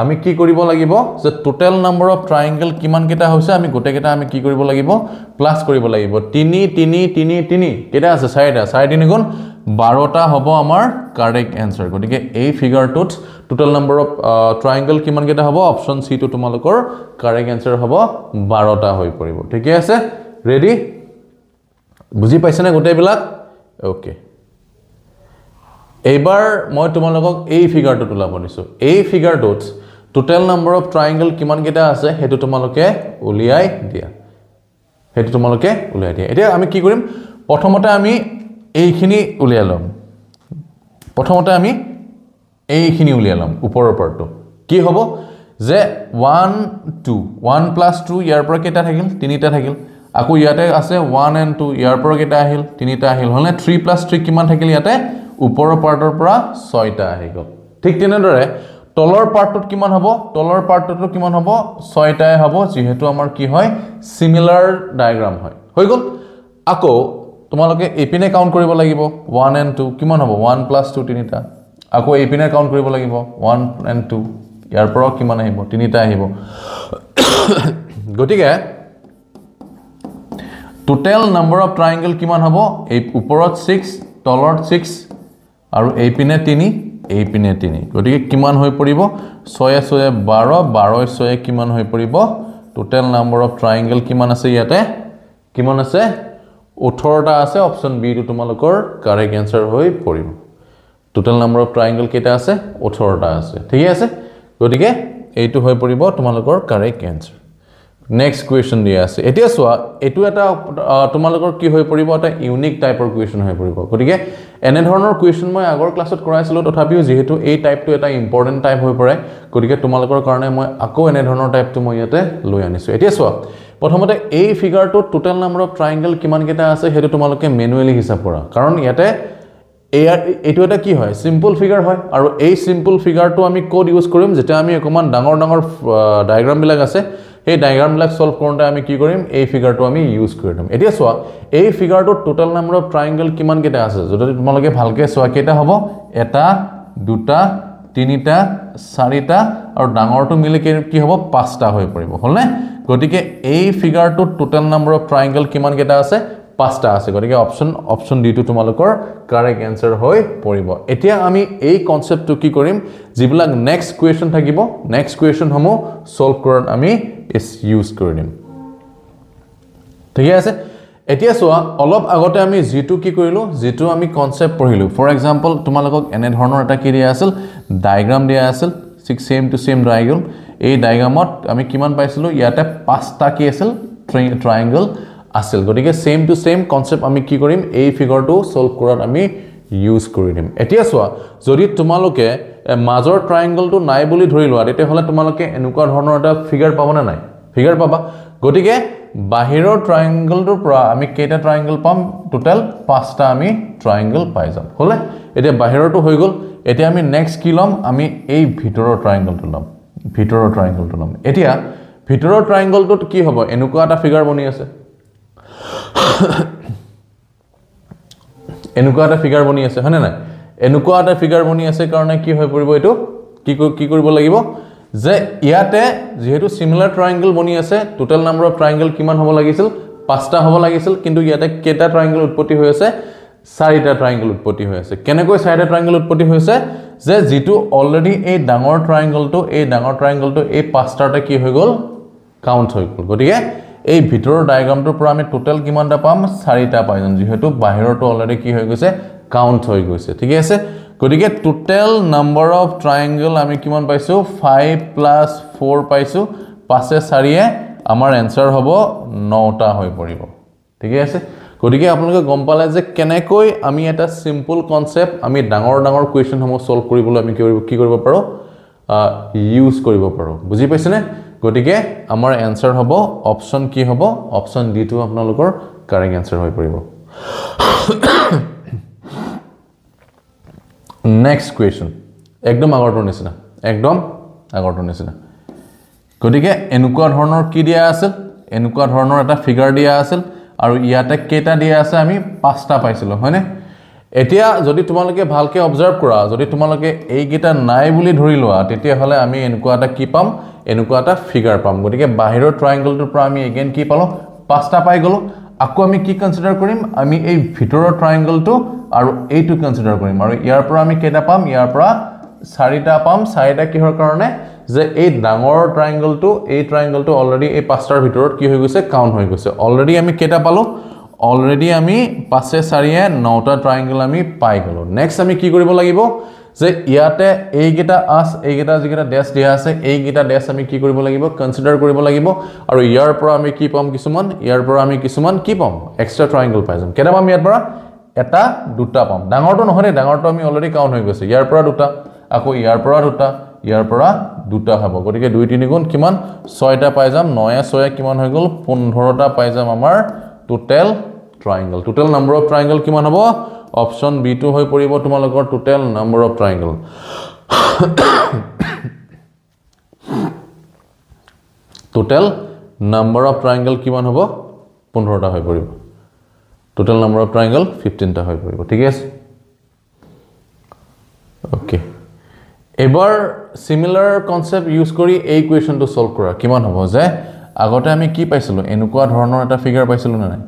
আমি কি কৰিব লাগিব যে টোটাল নম্বৰ অফ ট্ৰায়াঙ্গল কিমান কেটা হৈছে আমি গোটে কেটা আমি কি কৰিব লাগিব প্লাস কৰিব লাগিব 3 3 3 3 কেটা আছে 4টা 4 3 গুণ 12টা হ'ব আমাৰ কাৰেক্ট আনসাৰ গতিকে এই ফিগাৰটোত টোটাল নম্বৰ অফ ট্ৰায়াঙ্গল কিমান কেটা হ'ব অপচন সি টো তোমালোকৰ কাৰেক্ট আনসাৰ হ'ব 12টা হৈ পৰিব ঠিক আছে ৰেডি বুজি পাইছানে গোটেইবিলাক ওকে এইবাৰ মই তোমালোকক এই ফিগাৰটো তুলাব দিছো এই ফিগাৰটোত টোটাল নম্বৰ অফ ট্ৰায়াঙ্গল কিমান কেটা আছে হেতু তোমালোকে উলিয়াই দিয়া এতিয়া আমি কি কৰিম প্ৰথমতে আমি এইখিনি উলিয়াই লম ওপৰৰ পাৰ্টটো কি হ'ব যে 1 2 1 + 2 ইয়াৰ পৰা কেটা থাকিল তিনিটা থাকিল আকৌ ইয়াতে আছে 1 and 2 ইয়াৰ পৰা কেটা আহিল তিনিটা আহিল হলনে 3 + 3 কিমান থাকিল ইয়াতে ওপৰৰ পাৰ্টৰ পৰা 6টা আহি গল ঠিক তেনেদৰে তলৰ পাৰ্টটোত কিমান হ'ব তলৰ পাৰ্টটো কিমান হ'ব 6টাই হ'ব যেহেতু আমাৰ কি হয় সিমিলাৰ ডায়াগ্ৰাম হয় হৈ গল আকৌ তোমালোকে এপিনে কাউন্ট কৰিব লাগিব 1 and 2 কিমান হ'ব 1 + 2 তিনিটা আকৌ এপিনে কাউন্ট কৰিব লাগিব 1 and 2 ইয়াৰ পৰা কিমান আহিব তিনিটা আহিব গতিকে টোটাল নম্বৰ অফ ট্ৰায়াঙ্গল কিমান হ'ব এই ওপৰত 6 তলত 6 আৰু এই পিনে 3 এই পিনে 3 গতিকে কিমান হৈ পৰিব 6 6 12 12 6 কিমান হৈ পৰিব টোটাল নম্বৰ অফ ট্ৰায়াঙ্গল কিমান আছে ইয়াতে কিমান আছে 18টা আছে অপচন বি টো তোমালোকৰ কাৰেক্ট আনসাৰ হৈ পৰিব টোটাল নম্বৰ অফ ট্ৰায়াঙ্গল কেটা আছে 18টা আছে ঠিক আছে গতিকে এইটো হৈ পৰিব তোমালোকৰ কাৰেক্ট আনসাৰ নেক্সট কুৱেশ্যন দিয়া আছে এতিয়া সোয়া এটো এটা তোমালোকৰ কি হৈ পৰিব এটা ইউনিক টাইপৰ কুৱেশ্যন হৈ পৰিব গতিকে এনে ধৰণৰ কুৱেশ্যন মই আগৰ ক্লাছত কৰাইছিলো তথাপিও যেহেতু এই টাইপটো এটা ইম্পৰ্টেন্ট টাইপ হৈ পৰে গতিকে তোমালোকৰ কাৰণে মই আকৌ এনে ধৰণৰ টাইপটো মই ইয়াতে লৈ আনিছো এতিয়া সোয়া প্ৰথমতে এই ফিগাৰটো টোটাল নম্বৰ অফ ট্ৰায়াঙ্গল কিমান কেটা আছে হেতু তোমালোকে ম্যানুয়ালি হিসাব কৰা কাৰণ ইয়াতে এইটো এটা কি হয় সিম্পল ফিগাৰ হয় আৰু এই সিম্পল ফিগাৰটো আমি কোড ইউজ কৰিম যেটা আমি অকমান ডাঙৰ ডাঙৰ ডায়াগ্ৰাম বিলাক আছে এই ডায়াগ্ৰাম বিলাক সলভ কৰোঁতে আমি কি কৰিম এই ফিগাৰটো আমি ইউজ কৰিম এতিয়া সোয়া এই ফিগাৰটো টোটাল নম্বৰ অফ ট্ৰায়াঙ্গল কিমান কেটা আছে যদি তোমালোকে ভালকে সোয়া কেটা হ'ব এটা দুটা তিনিটা চাৰিটা আৰু ডাঙৰটো মিলি কি হ'ব 5টা হৈ পৰিব হলনে গতিকে এই ফিগাৰটো টোটাল নম্বৰ অফ ট্ৰায়াঙ্গল কিমান কেটা আছে 5টা আছে গতিকে অপচন ডি টো তোমালোকৰ কাৰেক্ট আনসাৰ হৈ পৰিব এতিয়া আমি এই কনসেপ্টটো কি কৰিম যিবিলাক নেক্সট কুৱেশ্যন থাকিব নেক্সট কুৱেশ্যন সমূহ সলভ কৰাত আমি ইউজ কৰি দিম ঠিক আছে এতিয়া চোৱা অলপ আগতে আমি জিটো কি কৰিলো জিটো আমি কনসেপ্ট পঢ়িলো ফৰ এক্সাম্পল তোমালোকক এনে ধৰণৰ এটা কি দিয়া আছিল ডায়াগ্ৰাম দিয়া আছিল সেম টু সেম ডায়াগ্ৰাম এই ডায়াগ্ৰামত আমি কিমান পাইছিলো ইয়াতে পাঁচটা কি আছিল ট্ৰায়াঙ্গল আছিল গতিকে সেম টু সেম কনসেপ্ট আমি কি কৰিম এই ফিগাৰটো সলভ কৰাত আমি ইউজ কৰি দিম এতিয়া চোৱা যদি তোমালোকে মাজৰ ট্ৰায়াঙ্গলটো নাই বুলি ধৰি লোৱা তেতিয়া হলে তোমালোকে এনেকুৱা ধৰণৰ এটা ফিগাৰ পাবনে নাই ফিগাৰ পাবা গতিকে বাহিৰৰ ট্ৰায়াঙ্গলটোৰ পৰা আমি কেইটা ট্ৰায়াঙ্গল পাম টোটাল 5টা আমি ট্ৰায়াঙ্গল পাই যাম হলে এতিয়া বাহিৰটো হৈ গল এতিয়া আমি নেক্সট কি লম আমি এই ভিতৰৰ ট্ৰায়াঙ্গলটো লম এতিয়া ভিতৰৰ ট্ৰায়াঙ্গলটোত কি হ'ব এনেকুৱা এটা ফিগাৰ বনি আছে এনেকুৱা এটা ফিগাৰ বনি আছে হয়নে নাই এনেকুৱা এটা ফিগাৰ বনি আছে কাৰণে কি হৈ পৰিব এটো কি কৰিব লাগিব যে ইয়াতে যেহেতু সিমিলাৰ ট্ৰায়াঙ্গল বনি আছে টোটাল নাম্বাৰ অফ ট্ৰায়াঙ্গল কিমান হ'ব লাগিছিল 5টা হ'ব লাগিছিল কিন্তু ইয়াতে কেটা ট্ৰায়াঙ্গল উৎপত্তি হৈ আছে 4টা ট্ৰায়াঙ্গল উৎপত্তি হৈ আছে কেনেকৈ 4টা ট্ৰায়াঙ্গল উৎপত্তি হৈছে যে যেটো অলৰেডি এই ডাঙৰ ট্ৰায়াঙ্গলটো এই 5টাতে কি হৈ গল কাউন্ট হৈ গল গতিকে এই ভিতৰৰ ডায়াগ্ৰামটোৰ পৰা আমি টোটাল কিমানটা পাম 4টা পাই যাম যেহেতু বাহিৰটো অলৰেডি কি হৈ গৈছে কাউন্ট হৈ গৈছে ঠিক আছে গতিকে টোটাল নাম্বাৰ অফ ট্ৰায়াঙ্গল আমি কিমান পাইছো 5 + 4 পাইছো 5 এ 4 এ আমাৰ আনসাৰ হ'ব 9টা হৈ পৰিব ঠিক আছে গতিকে আপোনালোকে গম পালে যে কেনেকৈ আমি এটা সিম্পল কনসেপ্ট আমি ডাঙৰ কোৱেশ্চন সমূহ সলভ কৰিবলৈ আমি কি কৰিব পাৰো ইউজ কৰিব পাৰো বুজি পাইছনে গতিকে আমাৰ আনসাৰ হ'ব অপচন কি হ'ব অপচন ডি টো আপোনালোকৰ কাৰেক্ট আনসাৰ হৈ পৰিব নেক্সট কোৱেশ্চন একদম আগৰটোৰ নিচিনা গতিকে এনেকুৱা ধৰণৰ কি দিয়া আছিল এনেকুৱা ধৰণৰ এটা ফিগাৰ দিয়া আছিল আৰু ইয়াতে কেটা দিয়া আছে আমি 5টা পাইছিলো হয়নে এতিয়া যদি তোমালোকে ভালকে অবজাৰ্ভ কৰা যদি তোমালোকে এই গিটা নাই বুলি ধৰি লোৱা তেতিয়া হলে আমি এনেকুৱা এটা কি পাম এনেকুৱা এটা ফিগাৰ পাম গতিকে বাহিৰৰ ট্ৰায়াঙ্গলটোৰ পৰা আমি এগেইন কি পালো 5টা পাই গলো আকৌ আমি কি কনসিডাৰ কৰিম আমি এই ভিতৰৰ ট্ৰায়াঙ্গলটো আৰু এইটো কনসিডাৰ কৰিম আৰু ইয়াৰ পৰা আমি কেটা পাম ইয়াৰ পৰা 4টা পাম 4টা কিহৰ কাৰণে যে এই ডাঙৰ ট্ৰায়াঙ্গলটো অলৰেডি এই 5টাৰ ভিতৰত কি হৈ গৈছে কাউন্ট হৈ গৈছে অলৰেডি আমি কেটা পালো অলৰেডি আমি 5 এ 4 এ 9টা ট্ৰায়াঙ্গল আমি পাই গলো নেক্সট আমি কি কৰিব লাগিব যে ইয়াতে এইগিটা যিগিটা ড্যাশ দিয়া আছে এইগিটা ড্যাশ আমি কি কৰিব লাগিব কনসিডাৰ কৰিব লাগিব আৰু ইয়াৰ পৰা আমি কি পাম কিছুমান কি পাম এক্সট্ৰা ট্ৰায়াঙ্গল পাই যাম কেটা পাম ইয়াৰ পৰা এটা দুটা পাম ডাঙৰটো নহয় ডাঙৰটো আমি অলৰেডি কাউন্ট হৈ গৈছে ইয়াৰ পৰা দুটা আকৌ ইয়াৰ পৰা দুটা হ'ব গতিকে 2 3 গুণ কিমান 6টা পাই যাম 9 এ 6 এ কিমান হৈ গল 15টা পাই যাম আমাৰ টোটাল নাম্বাৰ অফ ট্ৰায়াঙ্গল কিমান হ'ব অপচন বি টো হৈ পৰিব তোমালোকৰ total number of ট্ৰায়াঙ্গল total number of triangle কিমান হ'ব 15টা হৈ পৰিব টোটাল নাম্বাৰ অফ ট্ৰায়াঙ্গল 15টা হৈ পৰিব ঠিক আছে ওকে এবাৰ সিমিলাৰ কনসেপ্ট ইউজ কৰি এই কোৱেশ্চনটো সলভ কৰা কিমান হ'ব যে আগতে আমি কি পাইছিলো এনেকুৱা ধৰণৰ এটা ফিগাৰ পাইছিলো না নাই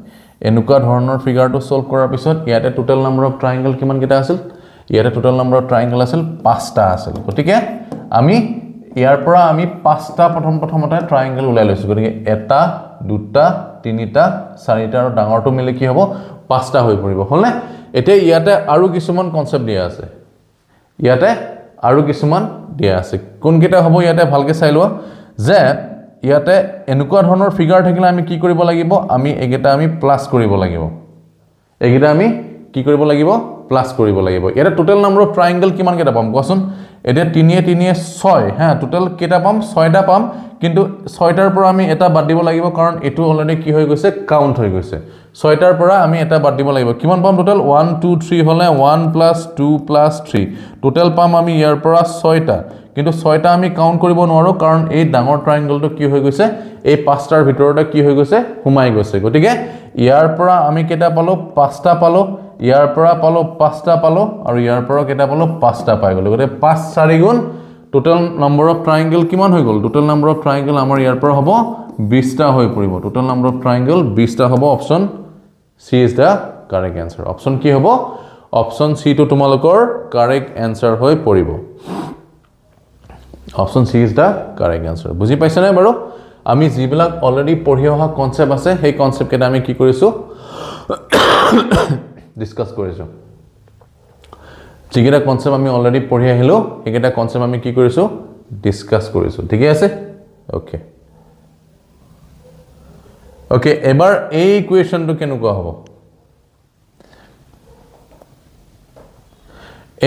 এনেকুৱা ধৰণৰ ফিগাৰটো সলভ কৰাৰ পিছত ইয়াতে টোটাল নাম্বাৰ অফ ট্ৰায়াঙ্গল কিমান কেটা আছিল ইয়াতে টোটাল নাম্বাৰ অফ ট্ৰায়াঙ্গল আছিল 5টা আছিল গতিকে আমি ইয়াৰ পৰা আমি 5টা প্ৰথমতে ট্ৰায়াঙ্গল উলাই লৈছো গতিকে এটা দুটা তিনিটা চাৰিটা আৰু ডাঙৰটো মিলি কি হ'ব 5টা হৈ পৰিব হলনে এতিয়া ইয়াতে আৰু কিছুমান কনসেপ্ট দিয়া আছে কোন কেটা হ'ব ইয়াতে ভালকে চাই লোৱা যে ইয়াতে এনেকুৱা ধৰণৰ ফিগাৰ থাকিলে আমি কি কৰিব লাগিব আমি এগেটা আমি প্লাস কৰিব লাগিব প্লাস কৰিব লাগিব ইয়াতে টোটাল নাম্বাৰ অফ ট্ৰায়াঙ্গল কিমান কেটা পাম কোৱাচোন এতিয়া 3 এ 6 হা টোটাল কেটা পাম 6টা পাম কিন্তু 6টাৰ পৰা আমি এটা বাদ দিব লাগিব কাৰণ এটো অলৰেডি কি হৈ গৈছে কাউন্ট হৈ গৈছে 6টাৰ পৰা আমি এটা বাদ দিব লাগিব কিমান পাম টোটাল 1 2 3 হলে 1 + 2 + 3 টোটাল পাম আমি ইয়াৰ পৰা 6টা কিন্তু 6টা আমি কাউন্ট কৰিব নোৱাৰো কাৰণ এই ডাঙৰ ট্ৰায়াঙ্গলটো কি হৈ গৈছে এই 5টাৰ ভিতৰতে কি হৈ গৈছে হুমাই গৈছে গতিকে ইয়াৰ পৰা আমি কেটা পালো 5টা পালো ইয়াৰ পৰা পালো 5টা পালো আৰু ইয়াৰ পৰা কেটা পালো 5টা পাই গলো গতে 5 4 গুণ টোটাল নাম্বাৰ অফ ট্ৰায়াঙ্গল কিমান হৈ গল টোটাল নাম্বাৰ অফ ট্ৰায়াঙ্গল আমাৰ ইয়াৰ পৰা হ'ব 20টা হৈ পৰিব টোটাল নাম্বাৰ অফ ট্ৰায়াঙ্গল 20টা হ'ব option C is the correct answer option কি হ'ব অপচন সি টো তোমালোকৰ কাৰেক্ট আনসাৰ হৈ পৰিব option C is the correct answer বুজি পাইছানে বাৰু আমি যিবিলাক অলৰেডি পঢ়ি অহা কনসেপ্ট আছে সেই কনসেপ্ট কেটা আমি কি কৰিছো ডিসকাস কৰিছো যিকেটা কনসেপ্ট আমি অলৰেডি পঢ়ি আহিলো সেইকেটা কনসেপ্ট আমি কি কৰিছো ডিসকাস কৰিছো ঠিক আছে ওকে ওকে এবাৰ এই ইকুৱেশনটো কেনেকুৱা হ'ব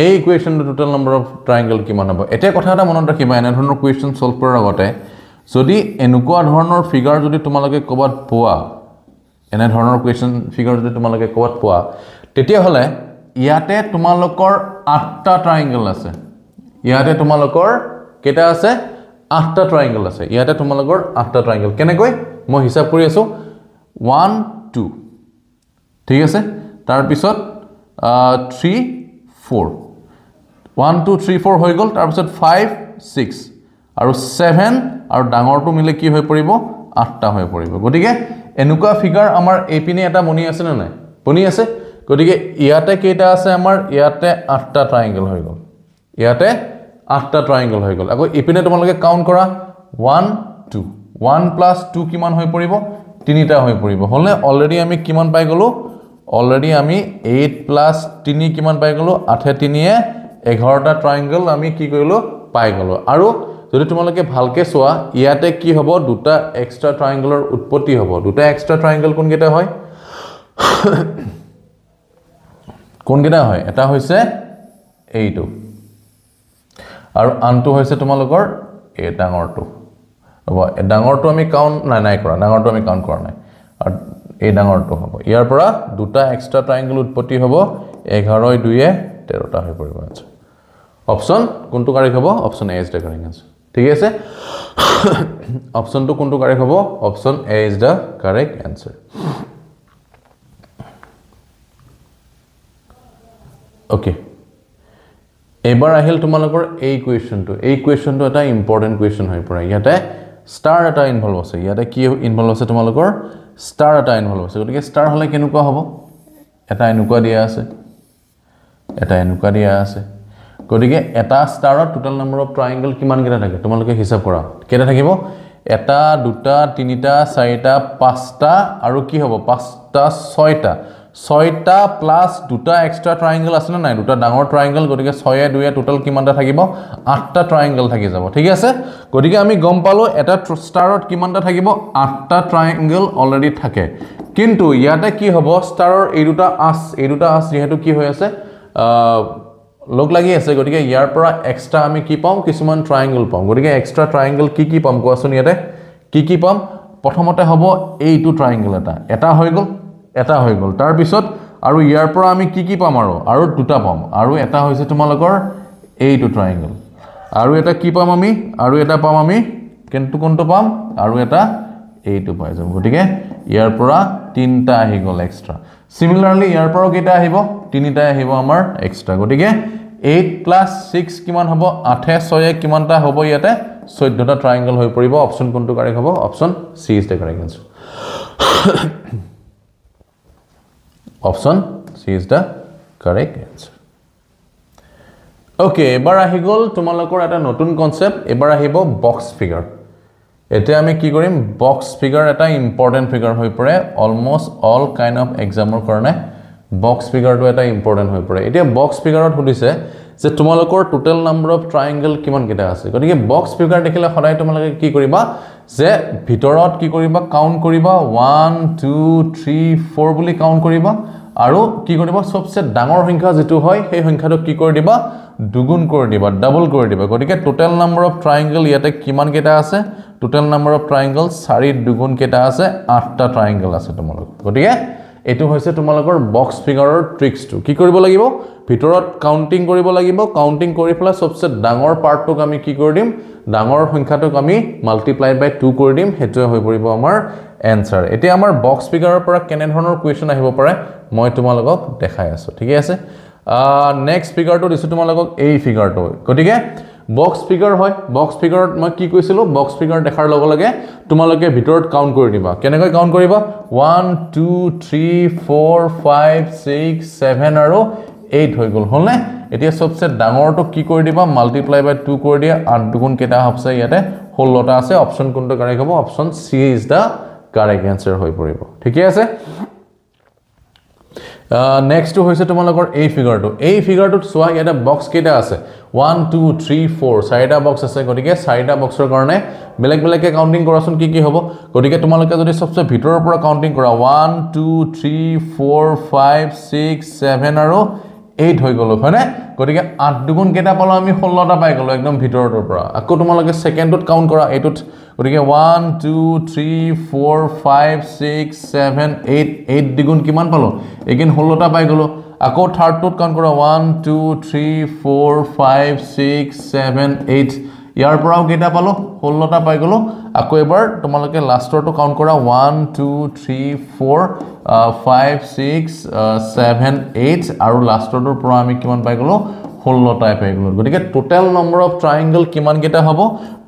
এই ইকুৱেশনটো টোটাল নম্বৰ অফ ট্ৰায়াঙ্গল কিমান হ'ব এটা কথা এটা মনত ৰাখিবা এনে ধৰণৰ কোৱেশ্চন সলভ কৰাৰ আগতে যদি এনেকুৱা ধৰণৰ ফিগাৰ যদি তোমালোকে কবাত পোৱা এনে ধৰণৰ কোৱেশ্চন ফিগাৰ যদি তোমালোকে কবাত পোৱা তেতিয়া হলে ইয়াতে তোমালোকৰ 8টা ট্ৰায়াঙ্গল আছে ইয়াতে তোমালোকৰ কেটা আছে 8টা ট্ৰায়াঙ্গল আছে ইয়াতে তোমালোকৰ 8টা ট্ৰায়াঙ্গল কেনেকৈ মই হিসাব কৰি আছো 1 2 ঠিক আছে তাৰ পিছত 3 4 1 2 3 4 হৈ গল তাৰ পিছত 5 6 আৰু 7 আৰু ডাঙৰটো মিলে কি হৈ পৰিব 8টা হৈ পৰিব গটিকে এনেকুৱা ফিগাৰ আমাৰ এই পিনে এটা বনি আছে না নাই বনি আছে গটিকে ইয়াতে কেটা আছে আমাৰ ইয়াতে 8টা ট্ৰায়াঙ্গল হৈ গল ইয়াতে 8টা ট্ৰায়াঙ্গল হৈ গল আকৌ ইপিনে তোমালোকে কাউন্ট কৰা 1 2 1 plus 2 কিমান হৈ পৰিব 3টা হৈ পৰিব হলে অলৰেডি আমি কিমান পাই গলো অলৰেডি আমি 8 plus 3 কিমান পাই গলো 8 3 এ 11টা ট্ৰায়াঙ্গল আমি কি কৰিলো পাই গলো আৰু যদি তোমালোকে ভালকে সোৱা ইয়াতে কি হ'ব দুটা এক্সট্ৰা ট্ৰায়াঙ্গলৰ উৎপত্তি হ'ব দুটা এক্সট্ৰা ট্ৰায়াঙ্গল কোন কেটা হয় কোন কেটা হয় এটা হৈছে এইটো আৰু আনটো হৈছে তোমালোকৰ এই ডাঙৰটো হ'ব ডাঙৰটো আমি কাউন্ট নাই কৰা ডাঙৰটো আমি কাউন্ট কৰা নাই আৰু এই ডাঙৰটো হ'ব ইয়াৰ পৰা দুটা এক্সট্ৰা ট্ৰায়াঙ্গল উৎপত্তি হ'ব 11 2 এ 13টা হৈ পৰিব আচ্ছা অপচন কোনটো কাৰেক্ট হ'ব option A is the correct answer ঠিক আছে অপচনটো কোনটো কাৰেক্ট হ'ব option A is the correct answer okay এবাৰ আহিল তোমালোকৰ এই কুৱেশ্চনটো এটা ইম্পৰ্টেন্ট কুৱেশ্চন হৈ পৰে ইয়াতে স্টাৰ এটা ইনভলভ আছে ইয়াতে কি ইনভলভ আছে তোমালোকৰ স্টাৰ এটা ইনভলভ আছে গতিকে স্টাৰ হলে কেনেকুৱা হ'ব এটা এনেকুৱা দিয়া আছে এটা এনেকুৱা দিয়া আছে গতিকে এটা স্টাৰত টোটাল নম্বৰ অফ ট্ৰায়াঙ্গল কিমান কেটা থাকে তোমালোকে হিসাব কৰা কেটা থাকিব এটা দুটা তিনিটা চাৰিটা পাঁচটা আৰু কি হ'ব পাঁচটা ছয়টা প্লাস দুটা এক্সট্ৰা ট্ৰায়াঙ্গল আছে না নাই দুটা ডাঙৰ ট্ৰায়াঙ্গল গতিকে 6 এ 2 এ টোটাল কিমানটা থাকিব 8টা ট্ৰায়াঙ্গল থাকি যাব ঠিক আছে গতিকে আমি গম পালো এটা স্টাৰত কিমানটা থাকিব 8টা ট্ৰায়াঙ্গল অলৰেডি থাকে কিন্তু ইয়াতে কি হ'ব স্টাৰৰ এই দুটা আস যেহেতু কি হৈ আছে লগ লাগি আছে গতিকে ইয়াৰ পৰা এক্সট্ৰা আমি কি পাম কিছুমান ট্ৰায়াঙ্গল পাম গতিকে এক্সট্ৰা ট্ৰায়াঙ্গল কি পাম কোৱাচোন ইয়াতে কি পাম প্ৰথমতে হ'ব এইটো ট্ৰায়াঙ্গল এটা হৈ গল তাৰ পিছত আৰু ইয়াৰ পৰা আমি কি পাম আৰু দুটা পাম আৰু এটা হৈছে তোমালোকৰ এইটো ট্ৰায়াঙ্গল আৰু এটা কি পাম আমি আৰু এটা পাম আমি কোনটো পাম আৰু এটা এইটো পাই যাম গতিকে ইয়াৰ পৰা তিনটা আহি গল এক্সট্ৰা সিমিলাৰলি ইয়াৰ পৰা কেটা আহিব তিনিটা আহিব আমাৰ এক্সট্ৰা গতিকে 8 plus 6 কিমান হ'ব 8 6 কিমানটা হ'ব ইয়াতে 14টা ট্ৰায়াঙ্গল হৈ পৰিব অপচন কোনটো কাৰেক্ট হ'ব option C is the correct answer option C is the correct answer okay এবাৰ আহি গল তোমালোকৰ এটা নতুন কনসেপ্ট এবাৰ আহিব বক্স ফিগাৰ এতে আমি কি কৰিম বক্স ফিগাৰ এটা ইম্পৰ্টেন্ট ফিগাৰ হৈ পৰে অলমোস্ট অল কাইন্ড অফ এক্সামৰ কাৰণে বক্স ফিগাৰটো এটা ইম্পৰ্টেন্ট হৈ পৰে এতিয়া বক্স ফিগাৰত সুধিছে যে তোমালোকৰ টোটাল নম্বৰ অফ ট্ৰায়াঙ্গল কিমান কেটা আছে গতিকে বক্স ফিগাৰ দেখিলে সদায় তোমালোকে কি কৰিবা যে ভিতৰত কি কৰিবা কাউন্ট কৰিবা 1 2 3 4 বুলি কাউন্ট কৰিবা আৰু কি কৰিবা সবচে ডাঙৰ সংখ্যা যেটো হয় সেই সংখ্যাটো কি কৰি দিবা দুগুণ কৰি দিবা ডাবল কৰি দিবা গতিকে টোটাল নম্বৰ অফ ট্ৰায়াঙ্গল ইয়াতে কিমান কেটা আছে টোটাল নম্বৰ অফ ট্ৰায়াঙ্গল 4 দুগুণ কেটা আছে 8টা ট্ৰায়াঙ্গল আছে তোমালোকৰ গতিকে এটো হৈছে তোমালোকৰ বক্স ফিগাৰৰ ট্ৰিক্সটো কি কৰিব লাগিব ভিতৰত কাউন্টিং কৰিব লাগিব কাউন্টিং কৰি ফলা সবচে ডাঙৰ পাৰ্টটোক আমি কি কৰি দিম ডাঙৰ সংখ্যাটোক আমি মাল্টিপ্লাই বাই 2 কৰি দিম হেটো হৈ পৰিব আমাৰ এনসাৰ এতিয়া আমাৰ বক্স ফিগাৰৰ পৰা কেনে ধৰণৰ কোৱেশ্চন আহিব পাৰে মই তোমালোকক দেখাই আছো ঠিক আছে নেক্সট ফিগাৰটো দিছো তোমালোকক এই ফিগাৰটো গতিকে বক্স ফিগাৰ হয় বক্স ফিগাৰত মই কি কৈছিলো বক্স ফিগাৰ দেখাৰ লগে লগে তোমালোকে ভিতৰত কাউন্ট কৰি দিবা কেনেকৈ কাউন্ট কৰিবা 1 2 3 4 5 6 7 আৰু 8 হৈ গল হলনে এতিয়া সবচে ডাঙৰটো কি কৰি দিবা মাল্টিপ্লাই বাই 2 কৰি দিয়া 8 দুগুণ কেটা হবছে ইয়াতে 16টা আছে অপচন কোনটো কাৰেক্ট হ'ব option C is the correct answer হৈ পৰিব ঠিকই আছে next to hoise তোমালোকৰ এই ফিগাৰটো সোৱা ইয়াতে বক্স কেটা আছে 1 2 3 4 চাৰিটা বক্স আছে গটিকে চাৰিটা বক্সৰ কাৰণে বেলেগ বেলেগকে কাউন্টিং কৰাচোন কি হ'ব গটিকে তোমালোকে যদি সবচে ভিতৰৰ পৰা কাউন্টিং কৰা 1 2 3 4 5 6 7 আৰু 8 হৈ গলো হয়নে গটিকে 8 দুগুণ কেটা পালো আমি 16টা পাই গলো একদম ভিতৰৰ পৰা আকৌ তোমালোকে সেকেন্ডত কাউন্ট কৰা এটোত গটিকে 1 2 3 4 5 6 7 8 8 দুগুণ কিমান পালো এগেইন 16টা পাই গলো আকৌ থাৰ্ডটোত কাউন্ট কৰা 1 2 3 4 5 6 7 8 ইয়াৰ পৰাও কেটা পালো 16টা পাই গলো আকৌ এবাৰ তোমালোকে লাষ্টৰটো কাউন্ট কৰা 1 2 3 4 5 6 7 8 আৰু লাষ্টৰটোৰ পৰা আমি কিমান পাই গলো 16টাই পাই গলো গটিকে টোটাল নম্বৰ অফ ট্ৰায়াঙ্গল কিমান কেটা হ'ব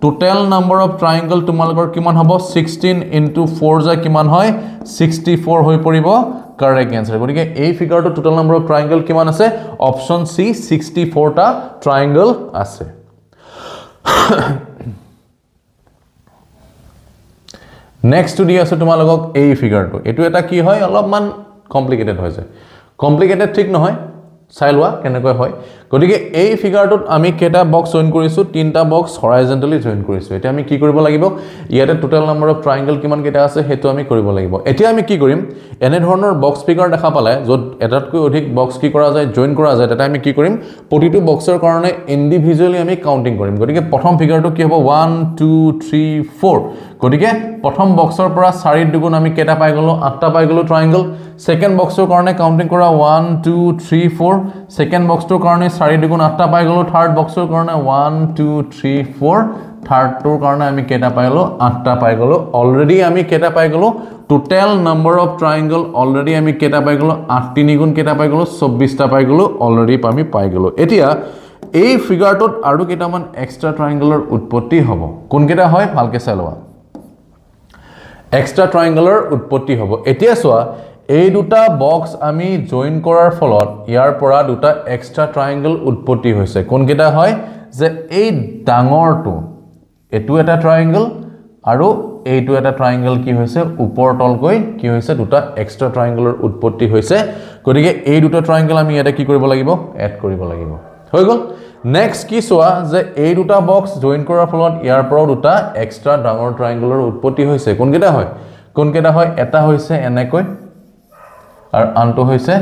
টোটাল নম্বৰ অফ ট্ৰায়াঙ্গল তোমালোকৰ কিমান হ'ব 16 * 4 যা কিমান হয় 64 হৈ পৰিব কাৰেক্ট आंसर গটিকে এই ফিগাৰটো টোটাল নম্বৰ অফ ট্ৰায়াঙ্গল কিমান আছে অপচন সি 64 টা ট্ৰায়াঙ্গল আছে next to দিয়া আছে তোমালোকক এই ফিগাৰটো এটো এটা কি হয় অলপমান কমপ্লিকেটেড হৈ যায় কমপ্লিকেটেড ঠিক নহয় চাইলৱা কেনেকৈ হয় গটিকে এই ফিগাৰটোত আমি কেটা বক্স জয়েন কৰিছো তিনটা বক্স হৰাইজন্টালি জয়েন কৰিছো এটা আমি কি কৰিব লাগিব ইয়াতে টোটাল নম্বৰ অফ ট্ৰায়াঙ্গল কিমান কেটা আছে হেতু আমি কৰিব লাগিব এতিয়া আমি কি কৰিম এনে ধৰণৰ বক্স ফিগাৰ দেখা পালে যত এটাতকৈ অধিক বক্স কি কৰা যায় জয়েন কৰা যায় এটা আমি কি কৰিম প্ৰতিটো বক্সৰ কাৰণে ইন্ডিভিজুয়ালি আমি কাউন্টিং কৰিম গটিকে প্ৰথম ফিগাৰটো কি হ'ব 1 2 3 4 গটিকে প্ৰথম বক্সৰ পৰা 4 দুগুণ আমি কেটা পাই গলো 8টা পাই গলো ট্ৰায়াঙ্গল সেকেন্ড বক্সৰ কাৰণে কাউন্টিং কৰা 1 2 3 4 সেকেন্ড বক্সৰ কাৰণে 4 দুগুণ 8টা পাই গলো থাৰ্ড বক্সৰ কাৰণে 1 2 3 4 থাৰ্ডটোৰ কাৰণে আমি কেটা পাই গলো 8টা পাই গলো অলৰেডি আমি কেটা পাই গলো টোটাল নম্বৰ অফ ট্ৰায়াঙ্গল অলৰেডি আমি কেটা পাই গলো 8 3 গুণ কেটা পাই গলো 24টা পাই গলো অলৰেডি আমি পাই গলো এতিয়া এই ফিগাৰটোত আৰু কেটামান এক্সট্ৰা ট্ৰায়াঙ্গলৰ উৎপত্তি হ'ব কোন কেটা হয় ভালকে চালৱা এক্সট্ৰা ট্ৰায়াঙ্গলৰ উৎপত্তি হ'ব এতিয়া সোৱা এই দুটা বক্স আমি জয়েন কৰাৰ ফলত ইয়াৰ পৰা দুটা এক্সট্ৰা ট্ৰায়াঙ্গল উৎপত্তি হৈছে কোন কেটা হয় যে এই ডাঙৰটো এটো এটা ট্ৰায়াঙ্গল আৰু এইটো এটা ট্ৰায়াঙ্গল কি হৈছে ওপৰ তলকৈ কি হৈছে দুটা এক্সট্ৰা ট্ৰায়াঙ্গলৰ উৎপত্তি হৈছে গটিকে এই দুটা ট্ৰায়াঙ্গল আমি ইয়াতে কি কৰিব লাগিব এড কৰিব লাগিব হৈ গল নেক্সট কি সোৱা যে এই দুটা বক্স জয়েন কৰাৰ ফলত ইয়াৰ পৰা দুটা এক্সট্ৰা ডাঙৰ ট্ৰায়াঙ্গলৰ উৎপত্তি হৈছে কোন কেটা হয় এটা হৈছে এনেকৈ আৰু আনটো হৈছে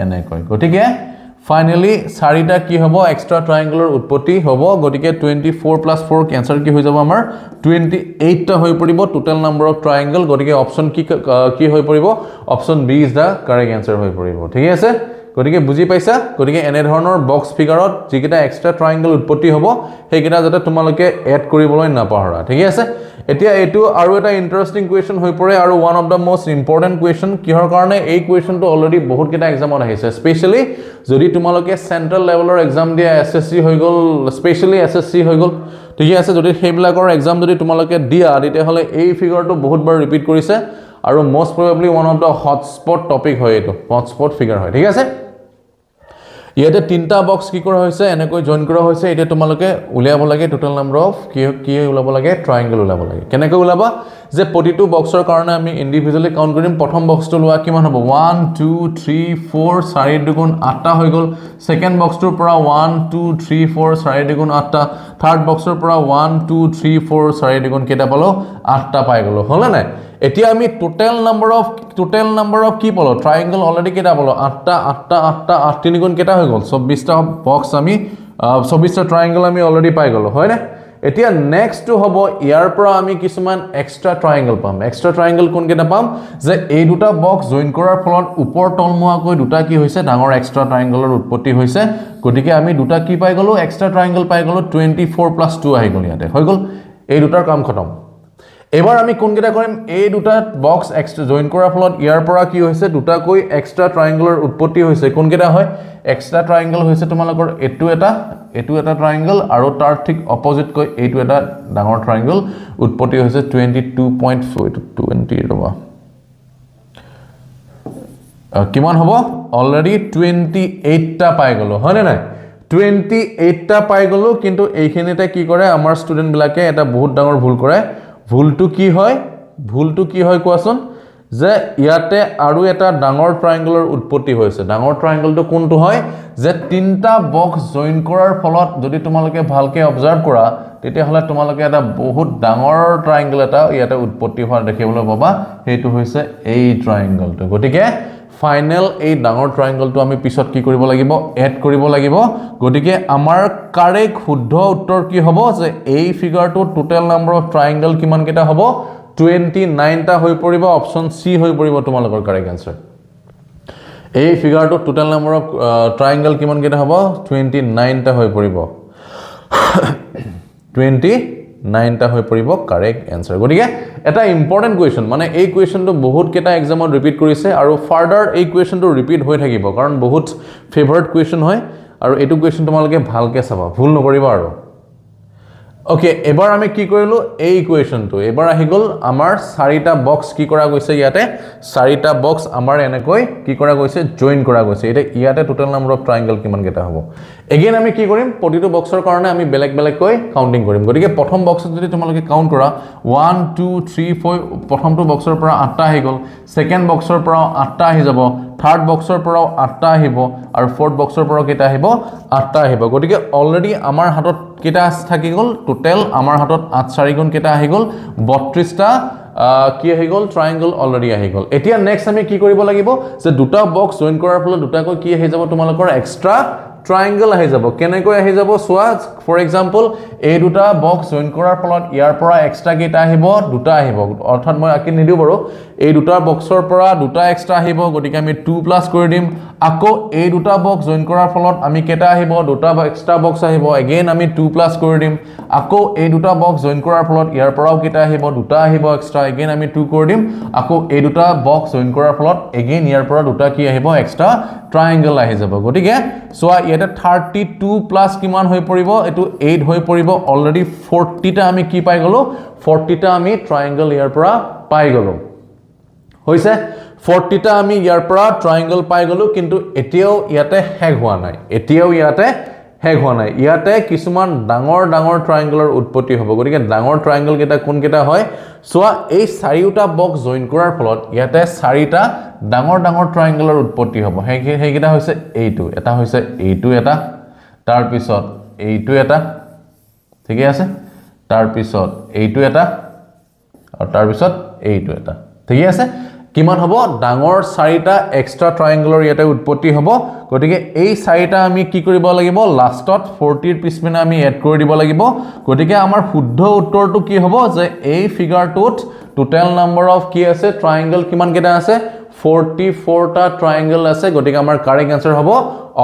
এনেকৈ গটিকে ফাইনালি চাৰিটা কি হ'ব এক্সট্ৰা ট্ৰায়াঙ্গলৰ উৎপত্তি হ'ব গটিকে 24 + 4 ক্যান্সেল কি হৈ যাব আমাৰ 28 টা হৈ পৰিব টোটাল নম্বৰ অফ ট্ৰায়াঙ্গল গটিকে অপচন কি হৈ পৰিব option B is the correct answer হৈ পৰিব ঠিক আছে গটিকে বুজি পাইছা গটিকে এনে ধৰণৰ বক্স ফিগাৰত যিকেটা এক্সট্ৰা ট্ৰায়াঙ্গল উৎপত্তি হ'ব হেকিটা যাতে তোমালোকে এড কৰিবলৈ নাপাহৰা ঠিক আছে এতিয়া এটো আৰু এটা ইন্টাৰেষ্টিং কোৱেশ্চন হৈ পৰে আৰু one of the most important question কিহৰ কাৰণে এই কোৱেশ্চনটো অলৰেডি বহুত কেটা এক্সামত আহিছে স্পেশালি যদি তোমালোকে সেন্ট্ৰেল লেভেলৰ এক্সাম দিয়া এসএসসি হৈ গল স্পেশালি এসএসসি হৈ গল ঠিক আছে যদি হেবিলাকৰ এক্সাম যদি তোমালোকে দিয়া দিতে হলে এই ফিগাৰটো বহুত বাৰ ৰিপিট কৰিছে আৰু most probably one of the hotspot topic হয় এটো হটস্পট ফিগাৰ হয় ঠিক আছে ইয়াতে তিনটা বক্স কি কৰা হৈছে এনেকৈ জয়েন কৰা হৈছে এটা তোমালোকে উলিয়াব লাগে টোটাল নম্বৰ অফ কি উলাব লাগে ট্ৰায়াঙ্গল উলাব লাগে কেনেকৈ উলাবা যে প্ৰতিটো বক্সৰ কাৰণে আমি ইন্ডিভিজুয়ালি কাউন্ট কৰিম প্ৰথম বক্সটো লোৱা কিমান হ'ব 1 2 3 4 4 দুগুণ 8টা হৈ গল সেকেন্ড বক্সটোৰ পৰা 1 2 3 4 4 দুগুণ 8টা থাৰ্ড বক্সৰ পৰা 1 2 3 4 4 দুগুণ কেটা পালো 8টা পাই গলো হলে নাই এতিয়া আমি টোটাল নম্বৰ অফ কি পালো ট্ৰায়াঙ্গল অলৰেডি কেটা পালো 8টা 8 3 গুণ কেটা হৈ গল 24টা বক্স আমি 24টা ট্ৰায়াঙ্গল আমি অলৰেডি পাই গলো হয় না এতিয়া নেক্সট টু হ'ব ইয়াৰ পৰা আমি কিছুমান এক্সট্ৰা ট্ৰায়াঙ্গল পাম এক্সট্ৰা ট্ৰায়াঙ্গল কোন কেটা পাম যে এই দুটা বক্স জয়েন কৰাৰ ফলত ওপৰ তলমুৱাকৈ দুটা কি হৈছে ডাঙৰ এক্সট্ৰা ট্ৰায়াঙ্গলৰ উৎপত্তি হৈছে গটিকে আমি দুটা কি পাই গলো এক্সট্ৰা ট্ৰায়াঙ্গল পাই গলো 24 + 2 আহি গল ইয়াতে হৈ গল এই দুটাৰ কাম খতম এবাৰ আমি কোন কেটা কৰিম এই দুটা বক্স এক্সট্ৰা জয়েন কৰাৰ ফলত ইয়াৰ পৰা কি হৈছে দুটা কৈ এক্সট্ৰা ট্ৰায়াঙ্গলৰ উৎপত্তি হৈছে কোন কেটা হয় এক্সট্ৰা ট্ৰায়াঙ্গল হৈছে তোমালোকৰ এটো এটা ট্ৰায়াঙ্গল আৰু তাৰ ঠিক অপোজিট কৈ এইটো এটা ডাঙৰ ট্ৰায়াঙ্গল উৎপত্তি হৈছে 22.4 ৰবা কিমান হ'ব অলৰেডি 28 টা পাই গলো হয় না নাই 28 টা পাই গলো কিন্তু এইখিনিতে কি কৰে আমাৰ ষ্টুডেন্ট বিলাকে এটা বহুত ডাঙৰ ভুল কৰে ভুলটো কি হয় কোৱাচোন যে ইয়াতে আৰু এটা ডাঙৰ ট্ৰায়াঙ্গলৰ উৎপত্তি হৈছে ডাঙৰ ট্ৰায়াঙ্গলটো কোনটো হয় যে তিনটা বক্স জয়েন কৰাৰ ফলত যদি তোমালোকে ভালকে অবজাৰ্ভ কৰা তেতিয়া হলে তোমালোকে এটা বহুত ডাঙৰ ট্ৰায়াঙ্গল এটা ইয়াতে উৎপত্তি হোৱা দেখিবলৈ পাবা হেতু হৈছে এই ট্ৰায়াঙ্গলটো গটিকে ফাইনাল এই ডাঙৰ ট্ৰায়াঙ্গলটো আমি পিছত কি কৰিব লাগিব এড কৰিব লাগিব গটিকে আমাৰ কাৰেক্ট শুদ্ধ উত্তৰ কি হ'ব যে এই ফিগাৰটো টোটাল নাম্বাৰ অফ ট্ৰায়াঙ্গল কিমান কেটা হ'ব 29 টা হৈ পৰিব অপচন সি হৈ পৰিব তোমালোকৰ কাৰেক্ট আনসাৰ এই ফিগাৰটো টোটাল নাম্বাৰ অফ ট্ৰায়াঙ্গল কিমান কেটা হ'ব 29 টা হৈ পৰিব 29 টা হৈ পৰিব কাৰেক্ট আনসাৰ গটিকে এটা ইম্পৰ্টেন্ট কোৱেশ্চন মানে এই কোৱেশ্চনটো বহুত কেটা এক্সামত ৰিপিট কৰিছে আৰু ফাৰ্দাৰ এই কোৱেশ্চনটো ৰিপিট হৈ থাকিব কাৰণ বহুত ফেভাৰিট কোৱেশ্চন হয় আৰু এটো কোৱেশ্চন তোমালোকে ভালকে চাবা ভুল নকৰিবা আৰু ওকে এবাৰ আমি কি কৰিলো এই ইকুৱেশনটো এবাৰ আহি গল আমাৰ চাৰিটা বক্স কি কৰা গৈছে ইয়াতে চাৰিটা বক্স আমাৰ এনেকৈ কি কৰা গৈছে জয়েন কৰা গৈছে এটা ইয়াতে টোটাল নাম্বাৰ অফ ট্ৰায়াঙ্গল কিমান কেটা হ'ব এগেইন আমি কি কৰিম প্ৰতিটো বক্সৰ কাৰণে আমি বেলেগ বেলেগকৈ কাউন্টিং কৰিম গতিকে প্ৰথম বক্সত যদি তোমালোকে কাউন্ট কৰা 1 2 3 4 প্ৰথমটো বক্সৰ পৰা 8টা আহি গল সেকেন্ড বক্সৰ পৰা 8টা আহি যাব থাৰ্ড বক্সৰ পৰা 8টা আহিব আৰু ফোৰ্থ বক্সৰ পৰা কেটা আহিব 8টা আহিব গতিকে অলৰেডি আমাৰ হাতত কেটা থাকি গল টোটাল আমাৰ হাতত 8 4 গুণ কেটা আহি গল 32টা কি আহি গল ট্ৰায়াঙ্গল অলৰেডি আহি গল এতিয়া নেক্সট আমি কি কৰিব লাগিব যে দুটা বক্স জয়েন কৰাৰ ফলত দুটাকৈ কি আহি যাব তোমালোকৰ এক্সট্ৰা ট্ৰায়াঙ্গল আহি যাব কেনেকৈ আহি যাব সোৱা ফৰ এক্সাম্পল এই দুটা বক্স জয়েন কৰাৰ ফলত ইয়াৰ পৰা এক্সট্ৰা কেটা আহিব দুটা আহিব অৰ্থাৎ মই আকি নিদিও বাৰু এই দুটা বক্সৰ পৰা দুটা এক্সট্ৰা আহিব গতিকে আমি 2 প্লাস কৰি দিম আকৌ এই দুটা বক্স জয়েন কৰাৰ ফলত আমি কেটা আহিব দুটা এক্সট্ৰা বক্স আহিব এগেইন আমি 2 প্লাস কৰি দিম আকৌ এই দুটা বক্স জয়েন কৰাৰ ফলত ইয়াৰ পৰাও কেটা আহিব দুটা আহিব এক্সট্ৰা এগেইন আমি 2 কৰি দিম আকৌ এই দুটা বক্স জয়েন কৰাৰ ফলত এগেইন ইয়াৰ পৰা দুটা কি আহিব এক্সট্ৰা ট্ৰায়াঙ্গল আহি যাব গতিকে সোৱা ইয়াতে 32 প্লাস কিমান হৈ পৰিব এটো 8 হৈ পৰিব অলৰেডি 40 টা আমি কি পাই গলো 40 টা আমি ট্ৰায়াঙ্গল ইয়াৰ পৰা পাই গলো হৈছে 40 টা আমি ইয়াৰ পৰা ট্ৰায়াঙ্গল পাই গলো কিন্তু এতিয়াও ইয়াতে হেগ হোৱা নাই ইয়াতে কিছুমান ডাঙৰ ডাঙৰ ট্ৰায়াঙ্গলৰ উৎপত্তি হ'ব গতিকে ডাঙৰ ট্ৰায়াঙ্গল কেটা কোন কেটা হয় সোৱা এই চাৰিটা বক্স জয়েন কৰাৰ ফলত ইয়াতে চাৰিটা ডাঙৰ ডাঙৰ ট্ৰায়াঙ্গলৰ উৎপত্তি হ'ব হেই কেটা হৈছে এইটো এটা হৈছে এইটো এটা তাৰ পিছত এইটো এটা ঠিক আছে তাৰ পিছত এইটো এটা আৰু তাৰ পিছত এইটো এটা ঠিক আছে কিমান হ'ব ডাঙৰ চাৰিটা এক্সট্ৰা ট্ৰায়াঙ্গলৰ ইয়াতে উৎপত্তি হ'ব গতিকে এই চাৰিটা আমি কি কৰিব লাগিব লাষ্টত 40 ৰ পিছমেনা আমি এড কৰি দিব লাগিব গতিকে আমাৰ শুদ্ধ উত্তৰটো কি হ'ব যে এই ফিগাৰটোত টোটাল নাম্বাৰ অফ কি আছে ট্ৰায়াঙ্গল কিমান কেটা আছে 44 টা ট্ৰায়াঙ্গল আছে গতিকে আমাৰ কাৰেক্ট আনসাৰ হ'ব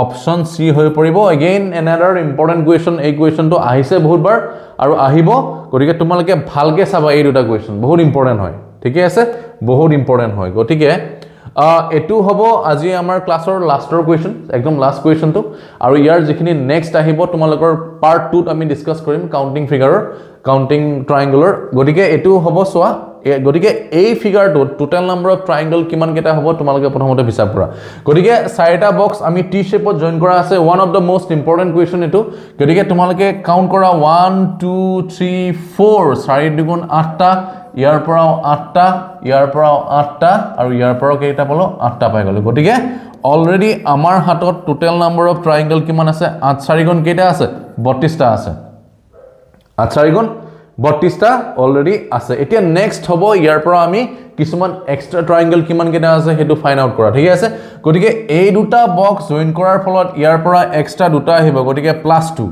অপচন সি হৈ পৰিব এগেইন এনাদাৰ ইম্পৰ্টেন্ট কোৱেশ্চন এই কোৱেশ্চনটো আহিছে বহুতবাৰ আৰু আহিব গতিকে তোমালোকে ভালকে চাবা এই দুটা কোৱেশ্চন বহুত ইম্পৰ্টেন্ট হয় ঠিক আছে বহুত ইম্পৰ্টেন্ট হয় গতিকে এটু হ'ব আজি আমাৰ ক্লাছৰ লাষ্টৰ কোৱেশ্চন একদম লাষ্ট কোৱেশ্চনটো আৰু ইয়াৰ যিখিনি নেক্সট আহিব তোমালোকৰ পাৰ্ট 2 ত আমি ডিসকাস কৰিম কাউন্টিং ফিগাৰৰ কাউন্টিং ট্ৰায়াঙ্গলৰ গতিকে এটু হ'ব সোৱা গতিকে এই ফিগাৰটো টোটাল নাম্বাৰ অফ ট্ৰায়াঙ্গল কিমান কেটা হ'ব তোমালোকে প্ৰথমতে হিচাপ কৰা গতিকে চাৰিটা বক্স আমি টি শেপত জয়েন কৰা আছে one of the most important question এটো গতিকে তোমালোকে কাউন্ট কৰা 1 2 3 4 চাৰি দুগুণ 8টা ইয়াৰ পৰাও 8টা ইয়াৰ পৰাও 8টা আৰু ইয়াৰ পৰাও কেইটা পালো 8টা পাই গলো গতিকে অলৰেডি আমাৰ হাতত টোটাল নাম্বাৰ অফ ট্ৰায়াঙ্গল কিমান আছে 8 4 গুণ কেইটা আছে 32টা আছে 8 4 গুণ 32টা অলৰেডি আছে এতিয়া নেক্সট হ'ব ইয়াৰ পৰা আমি কিছুমান এক্সট্ৰা ট্ৰায়াঙ্গল কিমান কেটা আছে হেতু ফাইন্ড আউট কৰা ঠিক আছে গতিকে এই দুটা বক্স জয়েন কৰাৰ ফলত ইয়াৰ পৰা এক্সট্ৰা দুটা আহিব গতিকে +2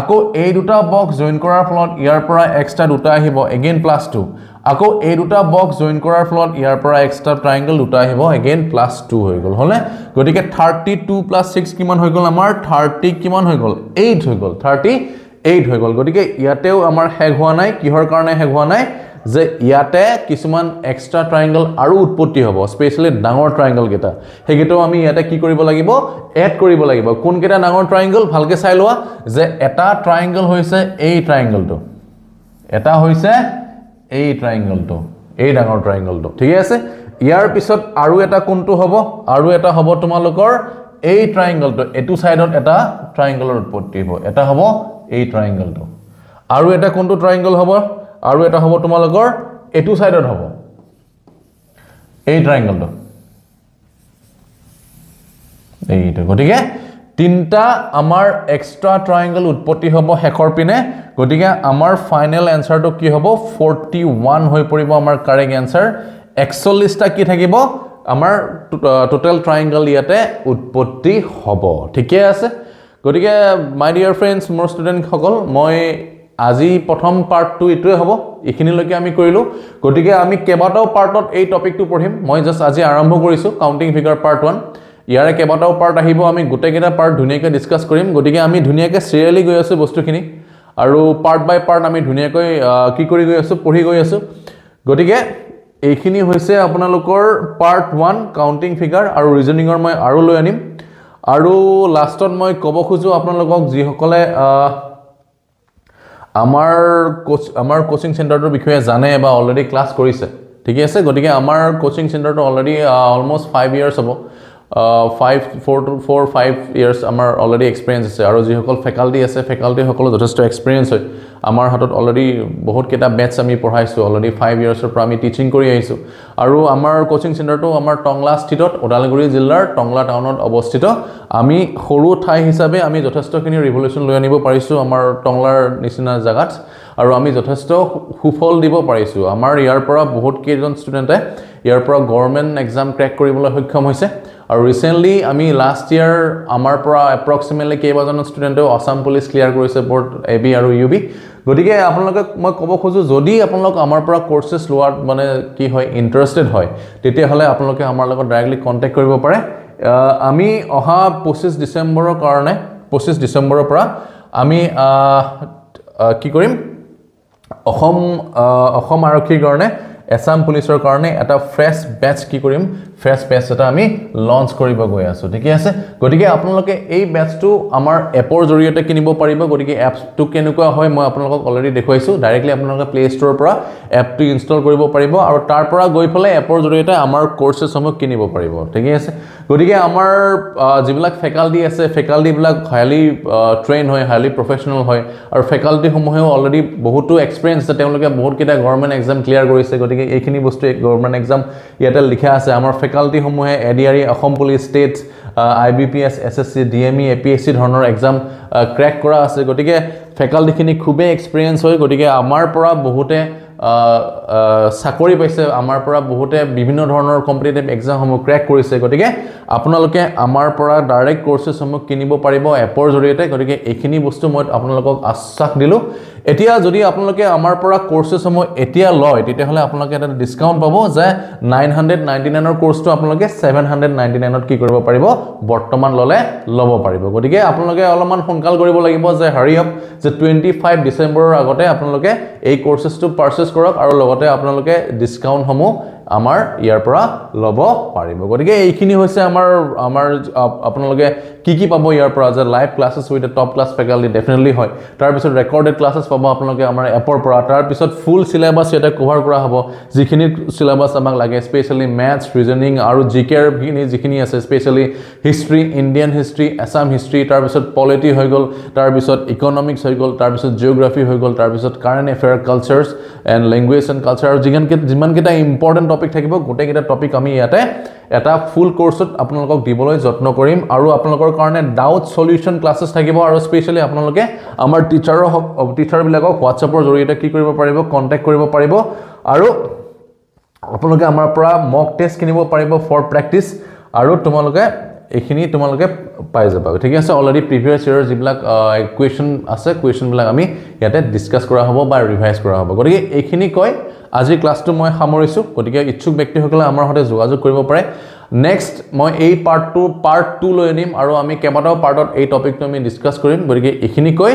আকৌ এই দুটা বক্স জয়েন কৰাৰ ফলত ইয়াৰ পৰা এক্সট্ৰা দুটা আহিব এগেইন +2 আকৌ এই দুটা বক্স জয়েন কৰাৰ ফলত ইয়াৰ পৰা এক্সট্ৰা ট্ৰায়াঙ্গল দুটা আহিব এগেইন +2 হৈ গল হলে গতিকে 32 + 6 কিমান হৈ গল আমাৰ 30 কিমান হৈ গল 8 হৈ গল 38 হৈ গল গতিকে ইয়াতেও আমাৰ হেগ হোৱা নাই কিহৰ কাৰণে হেগ হোৱা নাই যে ইয়াতে কিছুমান এক্সট্ৰা ট্ৰায়াঙ্গল আৰু উৎপত্তি হ'ব স্পেশালি ডাঙৰ ট্ৰায়াঙ্গল কেটা হেগেটো আমি ইয়াতে কি কৰিব লাগিব এড কৰিব লাগিব কোন কেটা ডাঙৰ ট্ৰায়াঙ্গল ভালকে চাই লোৱা যে এটা ট্ৰায়াঙ্গল হৈছে এই ট্ৰায়াঙ্গলটো এটা হৈছে এই ট্ৰায়াঙ্গলটো এই ডাঙৰ ট্ৰায়াঙ্গলটো ঠিক আছে ইয়াৰ পিছত আৰু এটা কোনটো হ'ব আৰু এটা হ'ব তোমালোকৰ এই ট্ৰায়াঙ্গলটো এটু সাইডত এটা ট্ৰায়াঙ্গলৰ উৎপত্তি হ'ব এটা হ'ব এই ট্ৰায়াঙ্গলটো আৰু এটা কোনটো ট্ৰায়াঙ্গল হ'ব আৰু এটা হ'ব তোমালোকৰ এটু সাইডত হ'ব এই ট্ৰায়াঙ্গলটো এইটো গটিকে তিনটা আমাৰ এক্সট্ৰা ট্ৰায়াঙ্গল উৎপত্তি হ'ব হেকৰ পিনে গটিকে আমাৰ ফাইনাল আনসাৰটো কি হ'ব 41 হৈ পৰিব আমাৰ কাৰেক্ট আনসাৰ 41 টা কি থাকিব আমাৰ টোটাল ট্ৰায়াঙ্গল ইয়াতে উৎপত্তি হ'ব ঠিকে আছে গটিকে মাই ডিয়াৰ ফ্ৰেন্ডছ মোৰ ষ্টুডেন্ট সকল মই আজি প্ৰথম পাৰ্টটো ইটোৱে হ'ব ইখিনিলৈকে আমি কৰিলো গটিকে আমি কেবাটাও পাৰ্টত এই টপিকটো পঢ়িম মই জাস্ট আজি আৰম্ভ কৰিছো কাউন্টিং ফিগাৰ পাৰ্ট 1 ইয়াৰে কেবাটাও পাৰ্ট আহিব আমি গোটেইকেইটা পাৰ্ট ধুনীয়াকৈ ডিসকাস কৰিম গটিকে আমি ধুনীয়াকৈ সিৰিয়ালি গৈ আছো বস্তুখিনি আৰু পাৰ্ট বাই পাৰ্ট আমি ধুনীয়াকৈ কি কৰি গৈ আছো পঢ়ি গৈ আছো গটিকে এইখিনি হৈছে আপোনালোকৰ পাৰ্ট 1 কাউন্টিং ফিগাৰ আৰু ৰিজনিংৰ মই আৰু লৈ আনিম আৰু লাষ্টত মই ক'ব খুজো আপোনালোকক যি সকলে আমাৰ কোচিং চেণ্টাৰটোৰ বিষয়ে জানে বা অলৰেডি ক্লাস কৰিছে ঠিক আছে গটিকে আমাৰ কোচিং চেণ্টাৰটো অলৰেডি অলমোষ্ট 5 ইয়াৰ্স হ'ব 4-5 years আমাৰ অলৰেডি এক্সপেৰিয়েন্স আছে আৰু যি সকল ফেকাল্টি আছে ফেকাল্টি সকল যথেষ্ট এক্সপেৰিয়েন্স হয় আমাৰ হাতত অলৰেডি বহুত কেটা বেটছ আমি পঢ়াইছো অলৰেডি 5 ইয়াৰ্সৰ পৰা আমি টিচিং কৰি আহিছো আৰু আমাৰ কোচিং চেণ্টাৰটো আমাৰ টংলা স্থিতত ওদালগুৰি জিলাৰ টংলা টাউনত অৱস্থিত আমি সৰু ঠাই হিচাপে আমি যথেষ্টখিনি ৰিভলিউচন লৈ আনিব পাৰিছো আমাৰ টংলাৰ নিচিনা জাগাত আৰু আমি যথেষ্ট সুফল দিব পাৰিছো আমাৰ ইয়াৰ পৰা বহুত কেইজন ষ্টুডেন্টে ইয়াৰ পৰা গভৰ্ণমেণ্ট এক্সাম ক্ৰেক কৰিবলৈ সক্ষম হৈছে আৰু ৰিসেন্টলি আমি লাষ্ট ইয়াৰ আমাৰ পৰা এপ্ৰক্সিমেটলি কেইবাজন ষ্টুডেন্টে আসাম পুলিচ ক্লিয়াৰ কৰিছে বোৰ্ড এবি আৰু ইউবি গটিকে আপোনালোকক মই ক'ব খোজো যদি আপোনালোক আমাৰ পৰা কোৰ্সেছ লোৱাত মানে কি হয় ইন্টাৰেস্টেড হয় তেতিয়া হলে আপোনালোকে আমাৰ লগত ডাইৰেক্টলি কন্টাক্ট কৰিব পাৰে আমি অহা 25 ডিসেম্বৰৰ কাৰণে 25 ডিসেম্বৰৰ পৰা আমি কি কৰিম অসম আৰক্ষীৰ কাৰণে এছাম পুলিচৰ কাৰণে এটা ফ্ৰেশ বেচ কি কৰিম ফ্ৰেশ বেচ এটা আমি লঞ্চ কৰিব গৈ আছো ঠিক আছে গটিকে আপোনালোকে এই বেচটো আমাৰ এপৰ জৰিয়তে কিনিব পাৰিব গটিকে এপটো কেনেকুৱা হয় মই আপোনালোকক অলৰেডি দেখুৱাইছো ডাইৰেক্টলি আপোনালোকে প্লে ষ্টৰৰ পৰা এপটো ইনষ্টল কৰিব পাৰিব আৰু তাৰ পৰা গৈ ফলে এপৰ জৰিয়তে আমাৰ কোৰ্সেছসমূহ কিনিব পাৰিব ঠিক আছে গটিকে আমাৰ যিবিলাক ফেকাল্টি আছে ফেকাল্টি বিলাক হাইলি ট্ৰেইন হয় হাইলি প্ৰফেশনাল হয় আৰু ফেকাল্টি সমূহেও অলৰেডি বহুতো এক্সপেৰিয়েন্স আছে তেওঁলোকে বহুত কেটা গভৰ্ণমেণ্ট এক্সাম ক্লিয়াৰ কৰিছে গটিকে এইখিনি বস্তু গভৰ্ণমেণ্ট এক্সাম ইয়াতে লিখা আছে আমাৰ ফেকাল্টি সমূহে ADRE Assam police state IBPS SSC DME APSC ধৰণৰ এক্সাম ক্ৰেক কৰা আছে গটিকে ফেকাল্টিখিনি খুবে এক্সপেৰিয়েন্স হয় গটিকে আমাৰ পৰা বহুতে চাকৰি পাইছে আমাৰ পৰা বহুতে বিভিন্ন ধৰণৰ কম্পিটিটিভ এক্সাম সমূহ ক্ৰেক কৰিছে গটিকে আপোনালোকে আমাৰ পৰা ডাইৰেক্ট কোৰ্সেছ সমূহ কিনিব পাৰিব এপৰ জৰিয়তে গটিকে এইখিনি বস্তু মই আপোনালোকক আশ্বাস দিলো এতিয়া যদি আপোনালোকে আমাৰ পৰা কোৰ্সেছ সমূহ এতিয়া লয় তেতিয়া হলে আপোনালোকে এটা ডিসকাউন্ট পাব যে 999 ৰ কোৰ্সটো আপোনালোকে 799 ত কি কৰিব পাৰিব বৰ্তমান লব পাৰিব গটিকে আপোনালোকে অলপমান সোনকাল কৰিব লাগিব যে হাৰি আপ যে 25 ডিসেম্বৰৰ আগতে আপোনালোকে এই কোৰ্সেছটো পাৰচেজ কৰক আৰু লগতে আপোনালোকে ডিসকাউন্ট সমূহ আমাৰ ইয়াৰ পৰা লব পাৰিব গটিকে এইখিনি হৈছে আমাৰ আপোনালোকে কি পাব ইয়াৰ পৰা যে live classes with top class faculty definitely হয় তাৰ পিছত ৰেকৰ্ডেড ক্লাसेस পাব আপোনালোকে আমাৰ এপৰ পৰা তাৰ পিছত ফুল সিলেবাস এটা কভাৰ কৰা হ'ব যিখিনি সিলেবাস আমাক লাগে স্পেশালি ম্যাথছ ৰিজনিং আৰু জিকেৰ যিখিনি আছে specially history Indian history Assam history তাৰ পিছত পলিটি হৈ গল তাৰ পিছত ইকোনমিক্স হৈ গল তাৰ পিছত জিওগ্ৰাফি হৈ গল তাৰ পিছত current affair cultures and language and culture যিমান কেটা ইম্পৰ্টেন্ট টপিক থাকিব গোটেই কেটা টপিক আমি ইয়াতে এটা ফুল কোৰ্সত আপোনালোকক দিবলৈ যত্ন কৰিম আৰু আপোনালোকৰ কাৰণে ডাউট সলিউশন ক্লাसेस থাকিব আৰু স্পেশালি আপোনালোকে আমাৰ টিচাৰ বিলাকক WhatsAppৰ জৰিয়তে কি কৰিব পাৰিব কন্টাক্ট কৰিব পাৰিব আৰু আপোনালোকে আমাৰ পৰা মক টেষ্ট কিনিব পাৰিব ফৰ প্ৰেক্টিস আৰু তোমালোকে এইখিনি তোমালোকে পাই যাবা ঠিক আছে অলৰেডি প্ৰিভিয়াস ইয়াৰ যিবিলাক কোৱেশ্চন আছে কোৱেশ্চন বিলাক আমি ইয়াতে ডিসকাস কৰা হ'ব বা ৰিভাইজ কৰা হ'ব গতিকে এইখিনি কয় আজি ক্লাসটো মই সামৰিছো গতিকে ইচ্ছুক ব্যক্তিসকলে আমাৰ সৈতে যোগাযোগ কৰিব পাৰে নেক্সট মই এই পাৰ্ট 2 লৈ আনিম আৰু আমি কেবাটাও পাৰ্টত এই টপিকটো আমি ডিসকাস কৰিম গতিকে এইখিনি কয়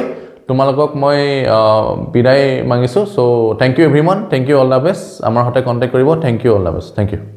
তোমালোকক মই বিদায় মাগিছো so thank you everyone thank you all the best আমাৰ সৈতে কন্টাক্ট কৰিব thank you all the best thank U